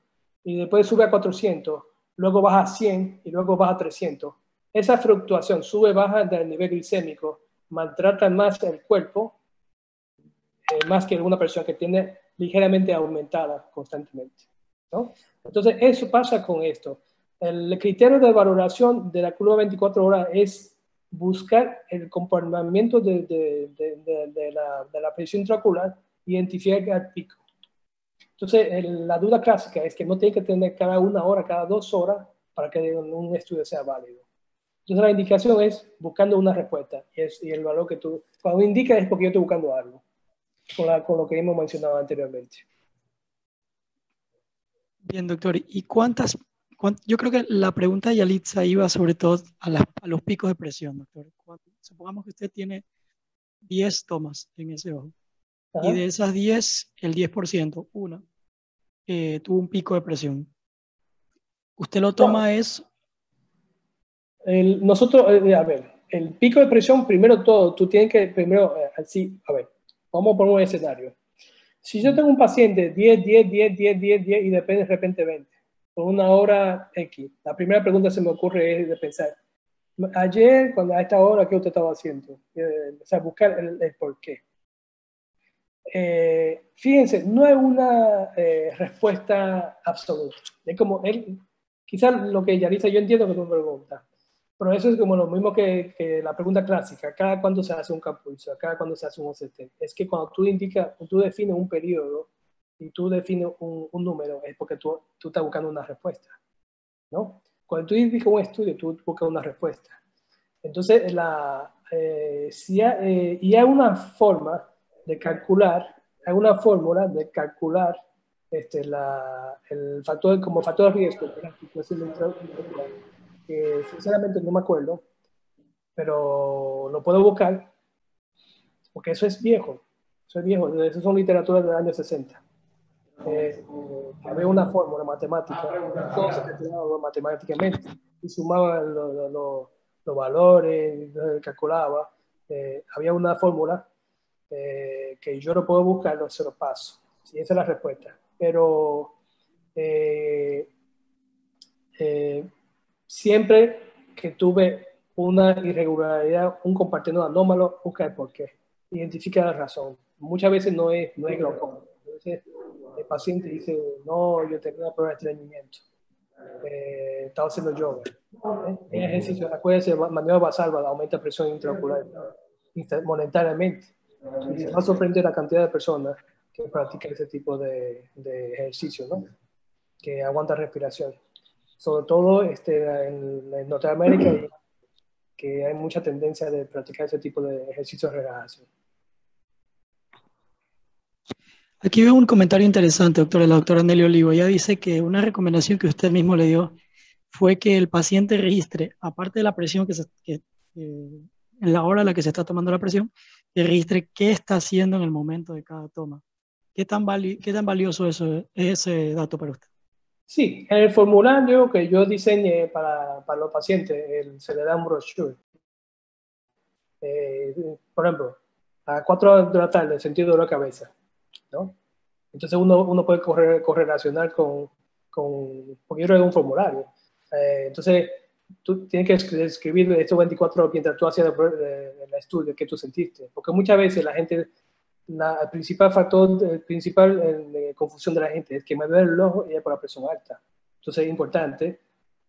y después sube a 400, luego baja a 100 y luego baja a 300. Esa fluctuación, sube, baja del nivel glicémico, maltrata más el cuerpo, más que una persona que tiene ligeramente aumentada constantemente, ¿no? Entonces, eso pasa con esto. El criterio de valoración de la curva 24 horas es buscar el comportamiento de la presión intraocular y identificar el pico. Entonces, la duda clásica es que no tiene que tener cada 1 hora, cada 2 horas para que un estudio sea válido. Entonces, la indicación es buscando una respuesta y el valor que tú, cuando indica es porque yo estoy buscando algo, con lo que hemos mencionado anteriormente. Bien, doctor. ¿Y yo creo que la pregunta de Yalitza iba sobre todo a los picos de presión, doctor. Supongamos que usted tiene 10 tomas en ese ojo. Ajá. Y de esas 10, el 10%, una, tuvo un pico de presión. Usted lo toma Nosotros, a ver, el pico de presión, primero todo, tú tienes que, así, a ver, vamos a poner un escenario. Si yo tengo un paciente 10 y de repente 20, por 1 hora X, la primera pregunta que se me ocurre es de pensar, ayer, cuando a esta hora, ¿qué usted estaba haciendo? O sea, buscar el por qué. Fíjense, no hay una respuesta absoluta. Es como, quizás lo que ella dice, yo entiendo que tú me preguntas, pero eso es como lo mismo que la pregunta clásica, cada cuándo se hace un capulso, cada cuándo se hace un OCT. Es que cuando tú defines un periodo y tú defines un número, es porque tú estás buscando una respuesta, ¿no? Cuando tú indicas un estudio, tú buscas una respuesta. Entonces, y hay una forma de calcular, hay una fórmula de calcular el factor, como factor de riesgo de la situación intraocular, que sinceramente no me acuerdo, pero lo puedo buscar. porque eso es viejo, eso son literaturas del año 60. Había una fórmula matemática, todo se calculaba matemáticamente, y sumaba los valores, calculaba. Había una fórmula que yo no puedo buscar, no se lo paso. Sí, esa es la respuesta. Pero siempre que tuve una irregularidad, un compartiendo anómalo, busca el porqué, identifica la razón. Muchas veces no es glaucoma. A veces el paciente dice, no, yo tengo una prueba de estreñimiento, estaba haciendo yoga. En ejercicio, acuérdense, maniobra basal aumenta presión intraocular momentáneamente. Y se va a sorprender la cantidad de personas que practican ese tipo de ejercicio, ¿no? Que aguanta respiración. Sobre todo en Norteamérica, que hay mucha tendencia de practicar ese tipo de ejercicios de relajación. Aquí veo un comentario interesante, doctora. La doctora Nelly Olivo. Ella dice que una recomendación que usted mismo le dio fue que el paciente registre, aparte de la presión en la hora en la que se está tomando la presión, que registre qué está haciendo en el momento de cada toma. ¿Qué tan valioso es ese dato para usted? Sí, en el formulario que yo diseñé para los pacientes, se le da un brochure. Por ejemplo, a 4 de la tarde, sentido de la cabeza, ¿no? Entonces uno puede correlacionar con porque yo le doy un formulario. Entonces, tú tienes que escribir estos 24 horas mientras tú hacías el estudio que tú sentiste. Porque muchas veces la gente, el principal factor, confusión de la gente es que me duele el ojo y es por la presión alta. Entonces es importante,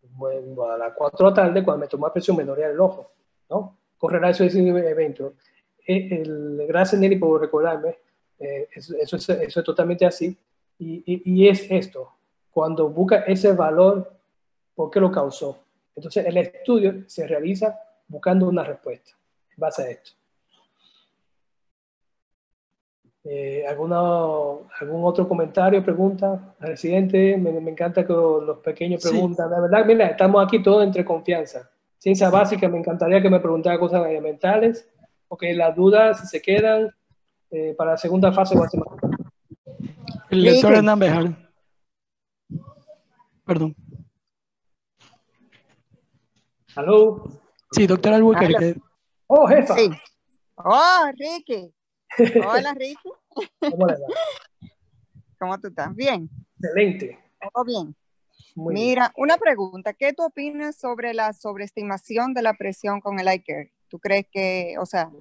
bueno, a las 4 de la tarde, cuando me tomo la presión, me dolía el ojo, ¿no? Correlación de ese evento. Gracias, Nelly, por recordarme. Eso es totalmente así. Y es esto. Cuando busca ese valor, ¿por qué lo causó? Entonces, el estudio se realiza buscando una respuesta en base a esto. ¿Algún otro comentario, pregunta? Residente, me encanta que los pequeños preguntan. La verdad, mira, estamos aquí todos entre confianza. Ciencia básica, me encantaría que me preguntara cosas elementales, porque las dudas, si se quedan, para la segunda fase va a ser más. El doctor Hernán Bejar. Perdón. ¿Aló? Sí, doctor Albuquerque. Oh, jefa. Sí. Oh, Ricky. Hola, Ricky. ¿Cómo le va? ¿Cómo tú estás? Bien. Excelente. Todo bien. Muy Mira, una pregunta. ¿Qué tú opinas sobre la sobreestimación de la presión con el eye care? ¿Tú crees que, o sea,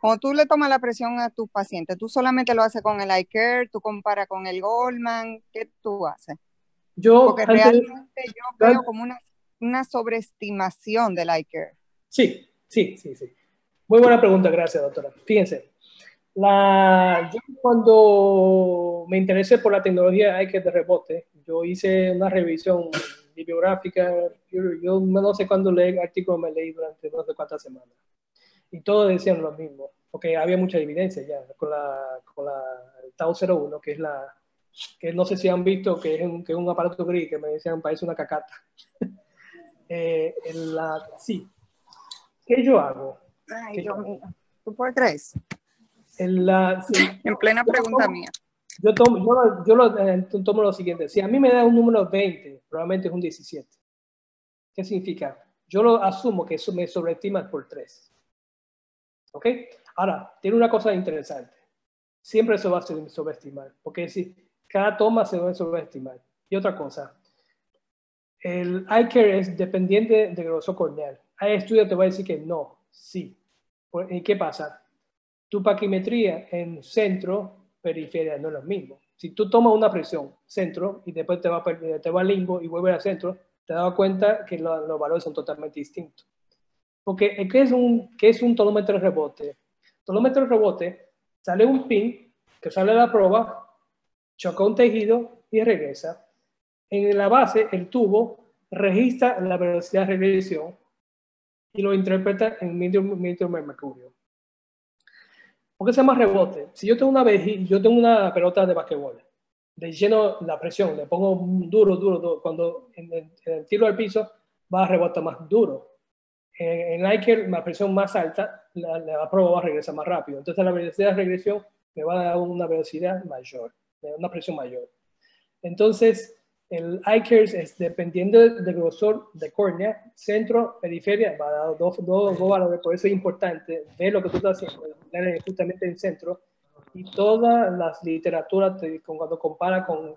cuando tú le tomas la presión a tu paciente, tú solamente lo haces con el eye care, tú comparas con el Goldman, ¿qué tú haces? Porque realmente yo veo como una sobreestimación del eye care. Sí. Muy buena pregunta, gracias, doctora. Fíjense, yo cuando me interesé por la tecnología eye care de rebote, yo hice una revisión bibliográfica, yo no sé cuándo leí artículos, me leí durante no sé cuántas semanas, y todos decían lo mismo, porque había mucha evidencia ya con el Tau 01, que no sé si han visto, que es un aparato gris, que me decían parece una cacata. Sí. ¿Qué yo hago? Ay, Dios mío. ¿Tú puedes creer? Sí. En plena pregunta mía. Yo tomo lo siguiente. Si a mí me da un número 20, probablemente es un 17. ¿Qué significa? Yo lo asumo que eso me sobreestima por 3. ¿Ok? Ahora, tiene una cosa interesante. Siempre se va a sobreestimar. Porque si cada toma se va a sobreestimar. Y otra cosa. El eye care es dependiente del grosor corneal. Hay estudios que te va a decir que no, sí. ¿Y qué pasa? Tu paquimetría en centro, periferia, no es lo mismo. Si tú tomas una presión, centro, y después te va al limbo y vuelve al centro, te das cuenta que los valores son totalmente distintos. Porque, ¿qué es un tolómetro de rebote? Tolómetro de rebote, sale un pin que sale de la prueba, choca un tejido y regresa. En la base, el tubo registra la velocidad de regresión y lo interpreta en milímetros de mercurio. ¿Por qué se llama rebote? Si yo tengo una pelota de basquetbol, le lleno la presión, le pongo duro, cuando en el tiro al piso va a rebotar más duro. En Iker, la presión más alta, la prueba va a regresar más rápido. Entonces la velocidad de regresión me va a dar una velocidad mayor, una presión mayor. Entonces, el Iker es dependiendo del grosor de córnea, centro, periferia, va a dar dos valores. Por eso es importante ver lo que tú estás haciendo, justamente en el centro. Y todas las literaturas, cuando compara con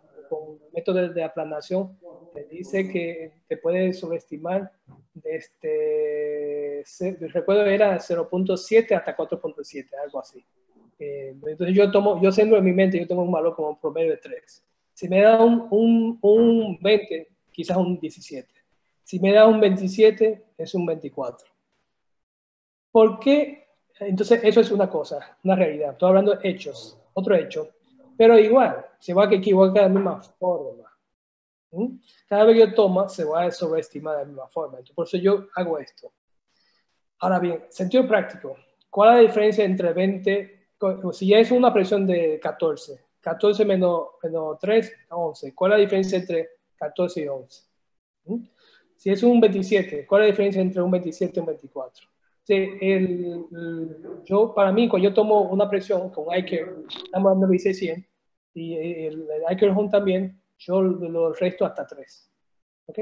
métodos de aplanación, te dice que te puede subestimar recuerdo era 0.7 hasta 4.7, algo así. Entonces yo siendo en mi mente, yo tengo un valor como un promedio de 3. Si me da un 20, quizás un 17. Si me da un 27, es un 24. ¿Por qué? Entonces eso es una cosa, una realidad. Estoy hablando de hechos, otro hecho. Pero igual, se va a equivocar de la misma forma. Cada vez que yo tomo, se va a sobreestimar de la misma forma. Entonces, por eso yo hago esto. Ahora bien, sentido práctico. ¿Cuál es la diferencia entre 20? Si ya es una presión de 14, 14 menos 3, 11. ¿Cuál es la diferencia entre 14 y 11? Si es un 27, ¿cuál es la diferencia entre un 27 y un 24? Para mí, cuando yo tomo una presión con Iker, estamos dando 1600, y el Iker Home también, yo lo resto hasta 3. ¿Ok?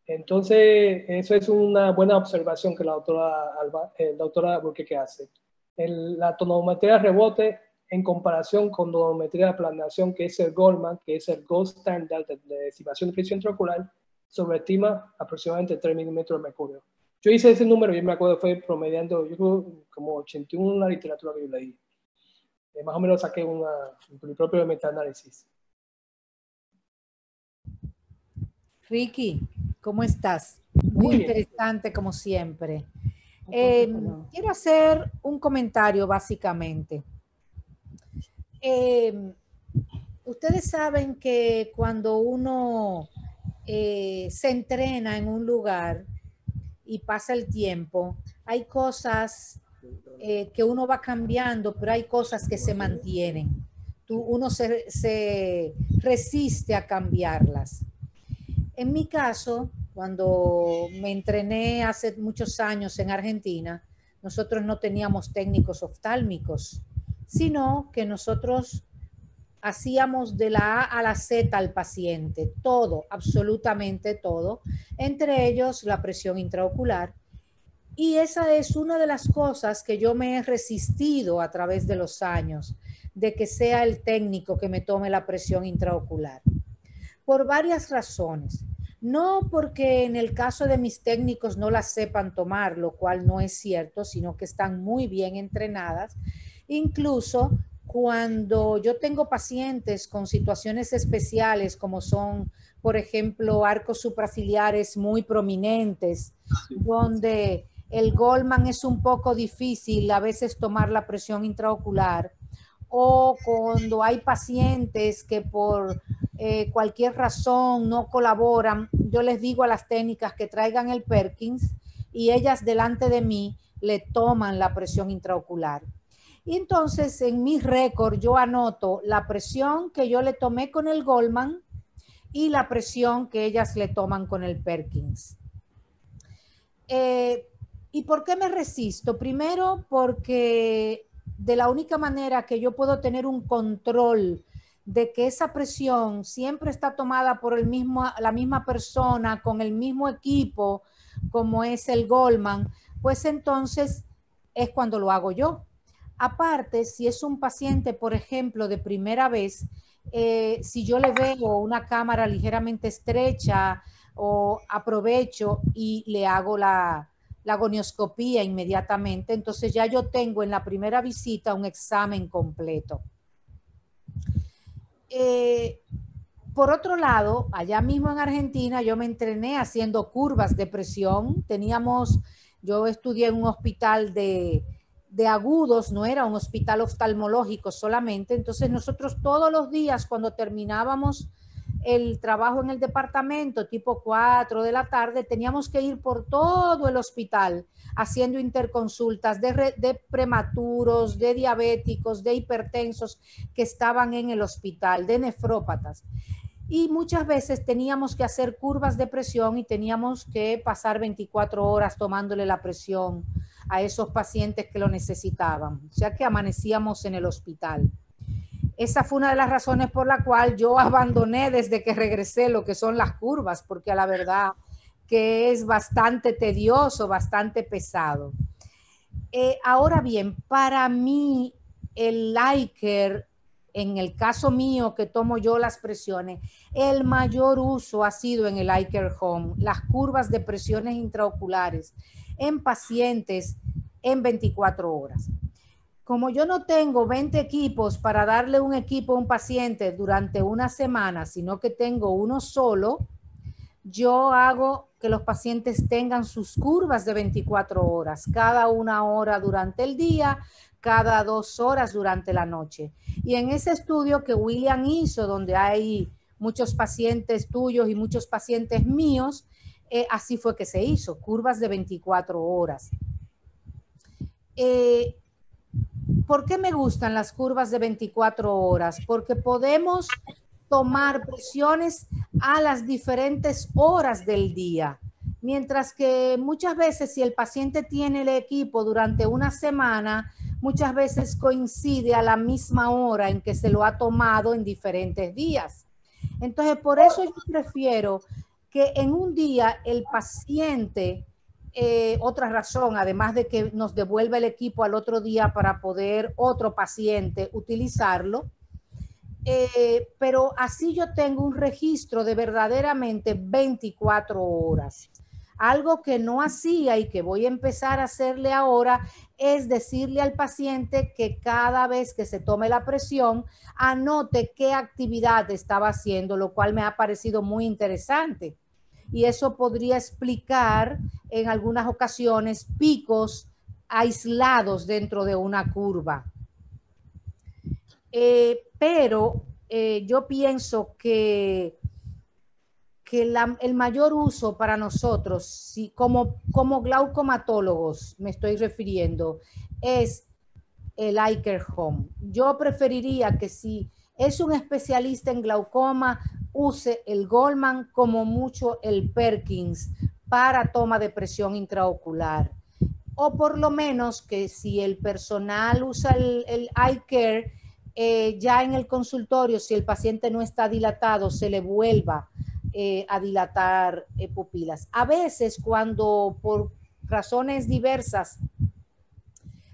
Entonces, eso es una buena observación que la doctora Burkeke hace. La tonometría de rebote en comparación con tonometría de aplanación, que es el Goldman, que es el gold standard de estimación de presión intraocular, sobreestima aproximadamente 3 milímetros de mercurio. Yo hice ese número y me acuerdo fue promediando, yo creo, como 81 en la literatura que yo leí. Más o menos saqué mi propio metaanálisis. Ricky, ¿cómo estás? Muy interesante como siempre. Quiero hacer un comentario básicamente. Ustedes saben que cuando uno se entrena en un lugar y pasa el tiempo, hay cosas que uno va cambiando, pero hay cosas que se mantienen. Uno se resiste a cambiarlas. En mi caso, cuando me entrené hace muchos años en Argentina, nosotros no teníamos técnicos oftálmicos, sino que nosotros hacíamos de la A a la Z al paciente, todo, absolutamente todo, entre ellos la presión intraocular. Y esa es una de las cosas que yo me he resistido a través de los años, de que sea el técnico que me tome la presión intraocular. Por varias razones. No porque en el caso de mis técnicos no las sepan tomar, lo cual no es cierto, sino que están muy bien entrenadas. Incluso cuando yo tengo pacientes con situaciones especiales, como son, por ejemplo, arcos supraciliares muy prominentes, donde el Goldman es un poco difícil a veces tomar la presión intraocular, o cuando hay pacientes que por cualquier razón no colaboran, yo les digo a las técnicas que traigan el Perkins y ellas delante de mí le toman la presión intraocular. Y entonces en mi récord yo anoto la presión que yo le tomé con el Goldman y la presión que ellas le toman con el Perkins. ¿Y por qué me resisto? Primero porque de la única manera que yo puedo tener un control de que esa presión siempre está tomada por la misma persona, con el mismo equipo, como es el Goldman, pues entonces es cuando lo hago yo. Aparte, si es un paciente, por ejemplo, de primera vez, si yo le veo una cámara ligeramente estrecha, o aprovecho y le hago la gonioscopía inmediatamente, entonces ya yo tengo en la primera visita un examen completo. Por otro lado, allá mismo en Argentina yo me entrené haciendo curvas de presión. Yo estudié en un hospital de agudos, no era un hospital oftalmológico solamente. Entonces nosotros todos los días cuando terminábamos el trabajo en el departamento, tipo 4 de la tarde, teníamos que ir por todo el hospital haciendo interconsultas de prematuros, de diabéticos, de hipertensos que estaban en el hospital, de nefrópatas. y muchas veces teníamos que hacer curvas de presión y teníamos que pasar 24 horas tomándole la presión a esos pacientes que lo necesitaban, o sea que amanecíamos en el hospital. Esa fue una de las razones por la cual yo abandoné desde que regresé lo que son las curvas, porque a la verdad que es bastante tedioso, bastante pesado. Ahora bien, para mí el Liker, en el caso mío que tomo yo las presiones, el mayor uso ha sido en el Liker Home, las curvas de presiones intraoculares en pacientes en 24 horas. Como yo no tengo 20 equipos para darle un equipo a un paciente durante una semana, sino que tengo uno solo, yo hago que los pacientes tengan sus curvas de 24 horas, cada 1 hora durante el día, cada 2 horas durante la noche. Y en ese estudio que William hizo, donde hay muchos pacientes tuyos y muchos pacientes míos, así fue que se hizo, curvas de 24 horas. ¿Por qué me gustan las curvas de 24 horas? Porque podemos tomar presiones a las diferentes horas del día. Mientras que muchas veces si el paciente tiene el equipo durante una semana, muchas veces coincide a la misma hora en que se lo ha tomado en diferentes días. Entonces, por eso yo prefiero que en un día el paciente, otra razón, además de que nos devuelve el equipo al otro día para poder otro paciente utilizarlo, pero así yo tengo un registro de verdaderamente 24 horas. Algo que no hacía y que voy a empezar a hacerle ahora es decirle al paciente que cada vez que se tome la presión, anote qué actividad estaba haciendo, lo cual me ha parecido muy interesante. Y eso podría explicar en algunas ocasiones picos aislados dentro de una curva. Pero yo pienso que el mayor uso para nosotros, si, como glaucomatólogos me estoy refiriendo, es el Liker Home. Yo preferiría que si es un especialista en glaucoma, use el Goldman, como mucho el Perkins, para toma de presión intraocular. O por lo menos que si el personal usa el iCare, ya en el consultorio, si el paciente no está dilatado, se le vuelva a dilatar pupilas. A veces cuando por razones diversas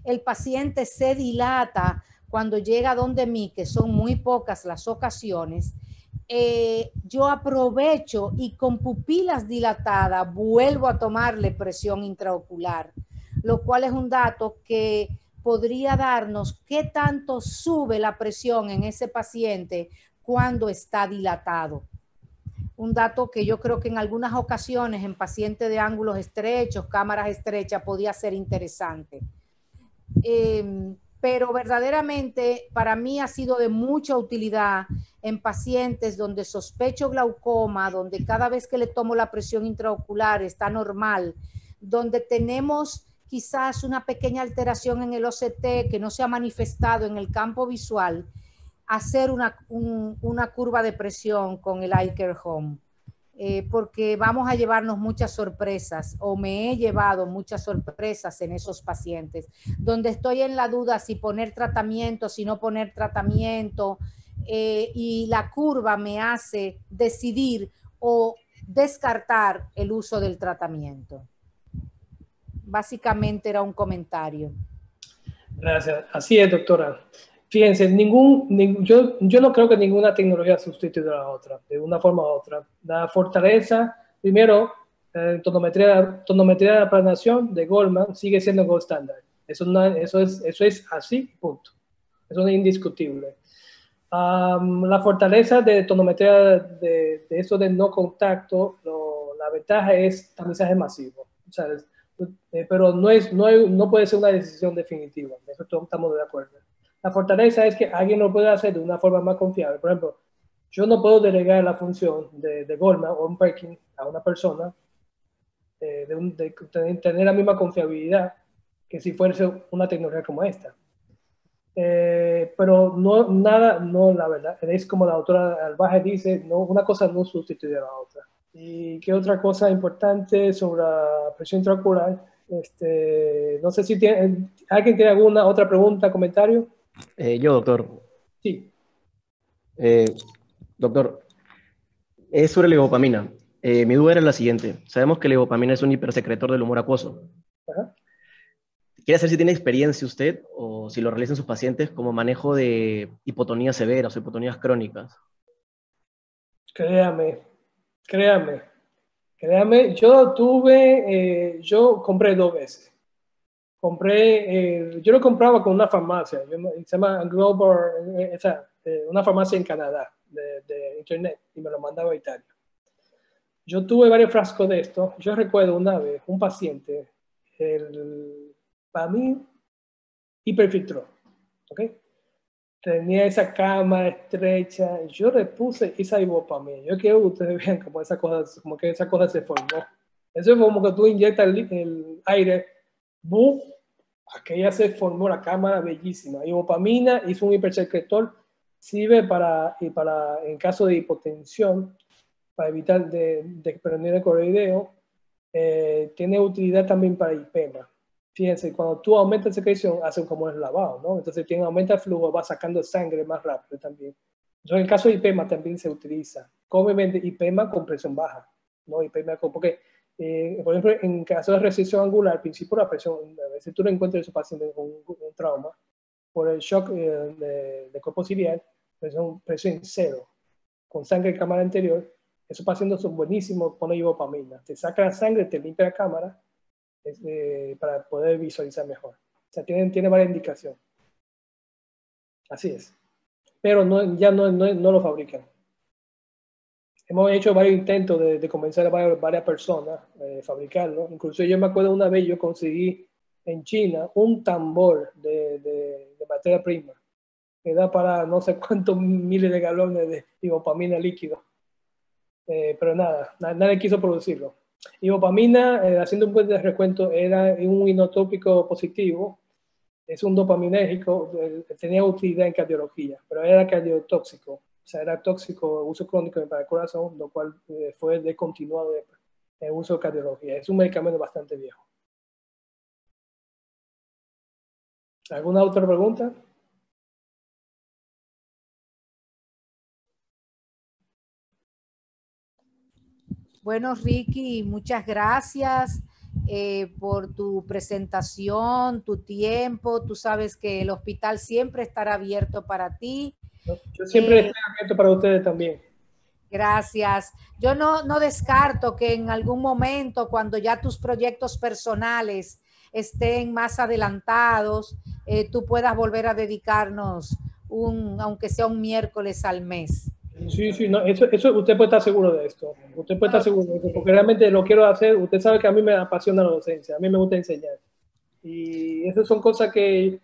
el paciente se dilata, cuando llega donde mí, que son muy pocas las ocasiones, yo aprovecho y con pupilas dilatadas vuelvo a tomarle presión intraocular, lo cual es un dato que podría darnos qué tanto sube la presión en ese paciente cuando está dilatado. Un dato que yo creo que en algunas ocasiones en pacientes de ángulos estrechos, cámaras estrechas, podía ser interesante. Pero verdaderamente para mí ha sido de mucha utilidad en pacientes donde sospecho glaucoma, donde cada vez que le tomo la presión intraocular está normal, donde tenemos quizás una pequeña alteración en el OCT que no se ha manifestado en el campo visual, hacer una curva de presión con el iCare Home. Porque vamos a llevarnos muchas sorpresas, o me he llevado muchas sorpresas en esos pacientes, donde estoy en la duda si poner tratamiento, si no poner tratamiento, y la curva me hace decidir o descartar el uso del tratamiento. Básicamente era un comentario. Gracias. Así es, doctora. Fíjense, yo no creo que ninguna tecnología sustituya a la otra, de una forma u otra. La fortaleza, primero, tonometría de aplanación de Goldman sigue siendo gold standard. Eso es así, punto. Eso es indiscutible. La fortaleza de tonometría de eso de no contacto, la ventaja es tamizaje masivo. O sea, pero no puede ser una decisión definitiva. De eso todos estamos de acuerdo. La fortaleza es que alguien lo puede hacer de una forma más confiable. Por ejemplo, yo no puedo delegar la función de Goldman o un Perkins a una persona de tener la misma confiabilidad que si fuese una tecnología como esta. Pero no, nada, no, la verdad, es como la doctora Albaje dice, no, una cosa no sustituye a la otra. ¿Y qué otra cosa importante sobre la presión intraocular? No sé si alguien tiene alguna otra pregunta, comentario. Yo, doctor. Sí. Doctor, es sobre la levopamina. Mi duda era la siguiente. Sabemos que la levopamina es un hipersecretor del humor acuoso. Ajá. Quiero saber si tiene experiencia usted o si lo realizan sus pacientes como manejo de hipotonías severas o hipotonías crónicas. Créame, yo compré 2 veces. Yo lo compraba con una farmacia, se llama Global, una farmacia en Canadá, de internet, y me lo mandaba a Italia. Yo tuve varios frascos de esto. Yo recuerdo una vez un paciente, para mí, hiperfiltró, ¿ok? Tenía esa cama estrecha, yo le puse esa ibopamina. Yo quiero que ustedes vean como que esa cosa se formó. Eso es como que tú inyectas el aire, ¡buf! Aquella se formó la cámara bellísima. Ibopamina es un hipersecretor, sirve en caso de hipotensión, para evitar de prender el coroideo. Tiene utilidad también para IPEMA. Fíjense, cuando tú aumentas secreción, hacen como el lavado, ¿no? Entonces aumenta el flujo, va sacando sangre más rápido también. Entonces, en el caso de IPEMA también se utiliza. Comúnmente IPEMA con presión baja, ¿no? Porque, por ejemplo, en caso de recesión angular, al principio la presión, a veces tú no encuentras a su paciente con un trauma, por el shock de cuerpo ciliar, presión cero, con sangre en cámara anterior. Esos pacientes son buenísimos, pone ibopamina. Te saca la sangre, te limpia la cámara, para poder visualizar mejor. O sea, tiene varias indicaciones. Así es. Pero ya no lo fabrican. Hemos hecho varios intentos de convencer a varias personas a fabricarlo. Incluso yo me acuerdo una vez yo conseguí en China un tambor de materia prima que da para no sé cuántos miles de galones de ibopamina líquido. Pero nadie quiso producirlo. Ibopamina, haciendo un buen recuento, era un inotópico positivo, es un dopaminérgico, tenía utilidad en cardiología, pero era cardiotóxico, o sea, era tóxico, uso crónico para el corazón, lo cual fue descontinuado en uso de cardiología. Es un medicamento bastante viejo. ¿Alguna otra pregunta? Bueno, Ricky, muchas gracias por tu presentación, tu tiempo. Tú sabes que el hospital siempre estará abierto para ti. Yo siempre estoy abierto para ustedes también. Gracias. Yo no descarto que en algún momento, cuando ya tus proyectos personales estén más adelantados, tú puedas volver a dedicarnos aunque sea un miércoles al mes. Sí, no, eso usted puede estar seguro de esto. Usted puede estar seguro de esto, porque realmente lo quiero hacer. Usted sabe que a mí me apasiona la docencia, a mí me gusta enseñar. Y esas son cosas que,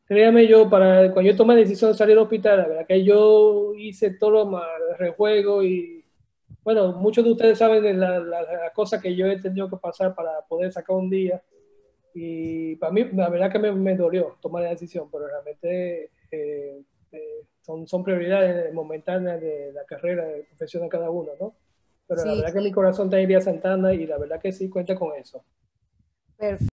créame cuando yo tomé la decisión de salir del hospital, la verdad que yo hice todo más rejuego y, bueno, muchos de ustedes saben de la cosa que yo he tenido que pasar para poder sacar un día. Y para mí, la verdad que me dolió tomar la decisión, pero realmente son prioridades momentáneas de la carrera de profesión de cada uno, ¿no? Pero sí, la verdad que mi corazón está en Elías Santana y la verdad que sí cuenta con eso. Perfecto.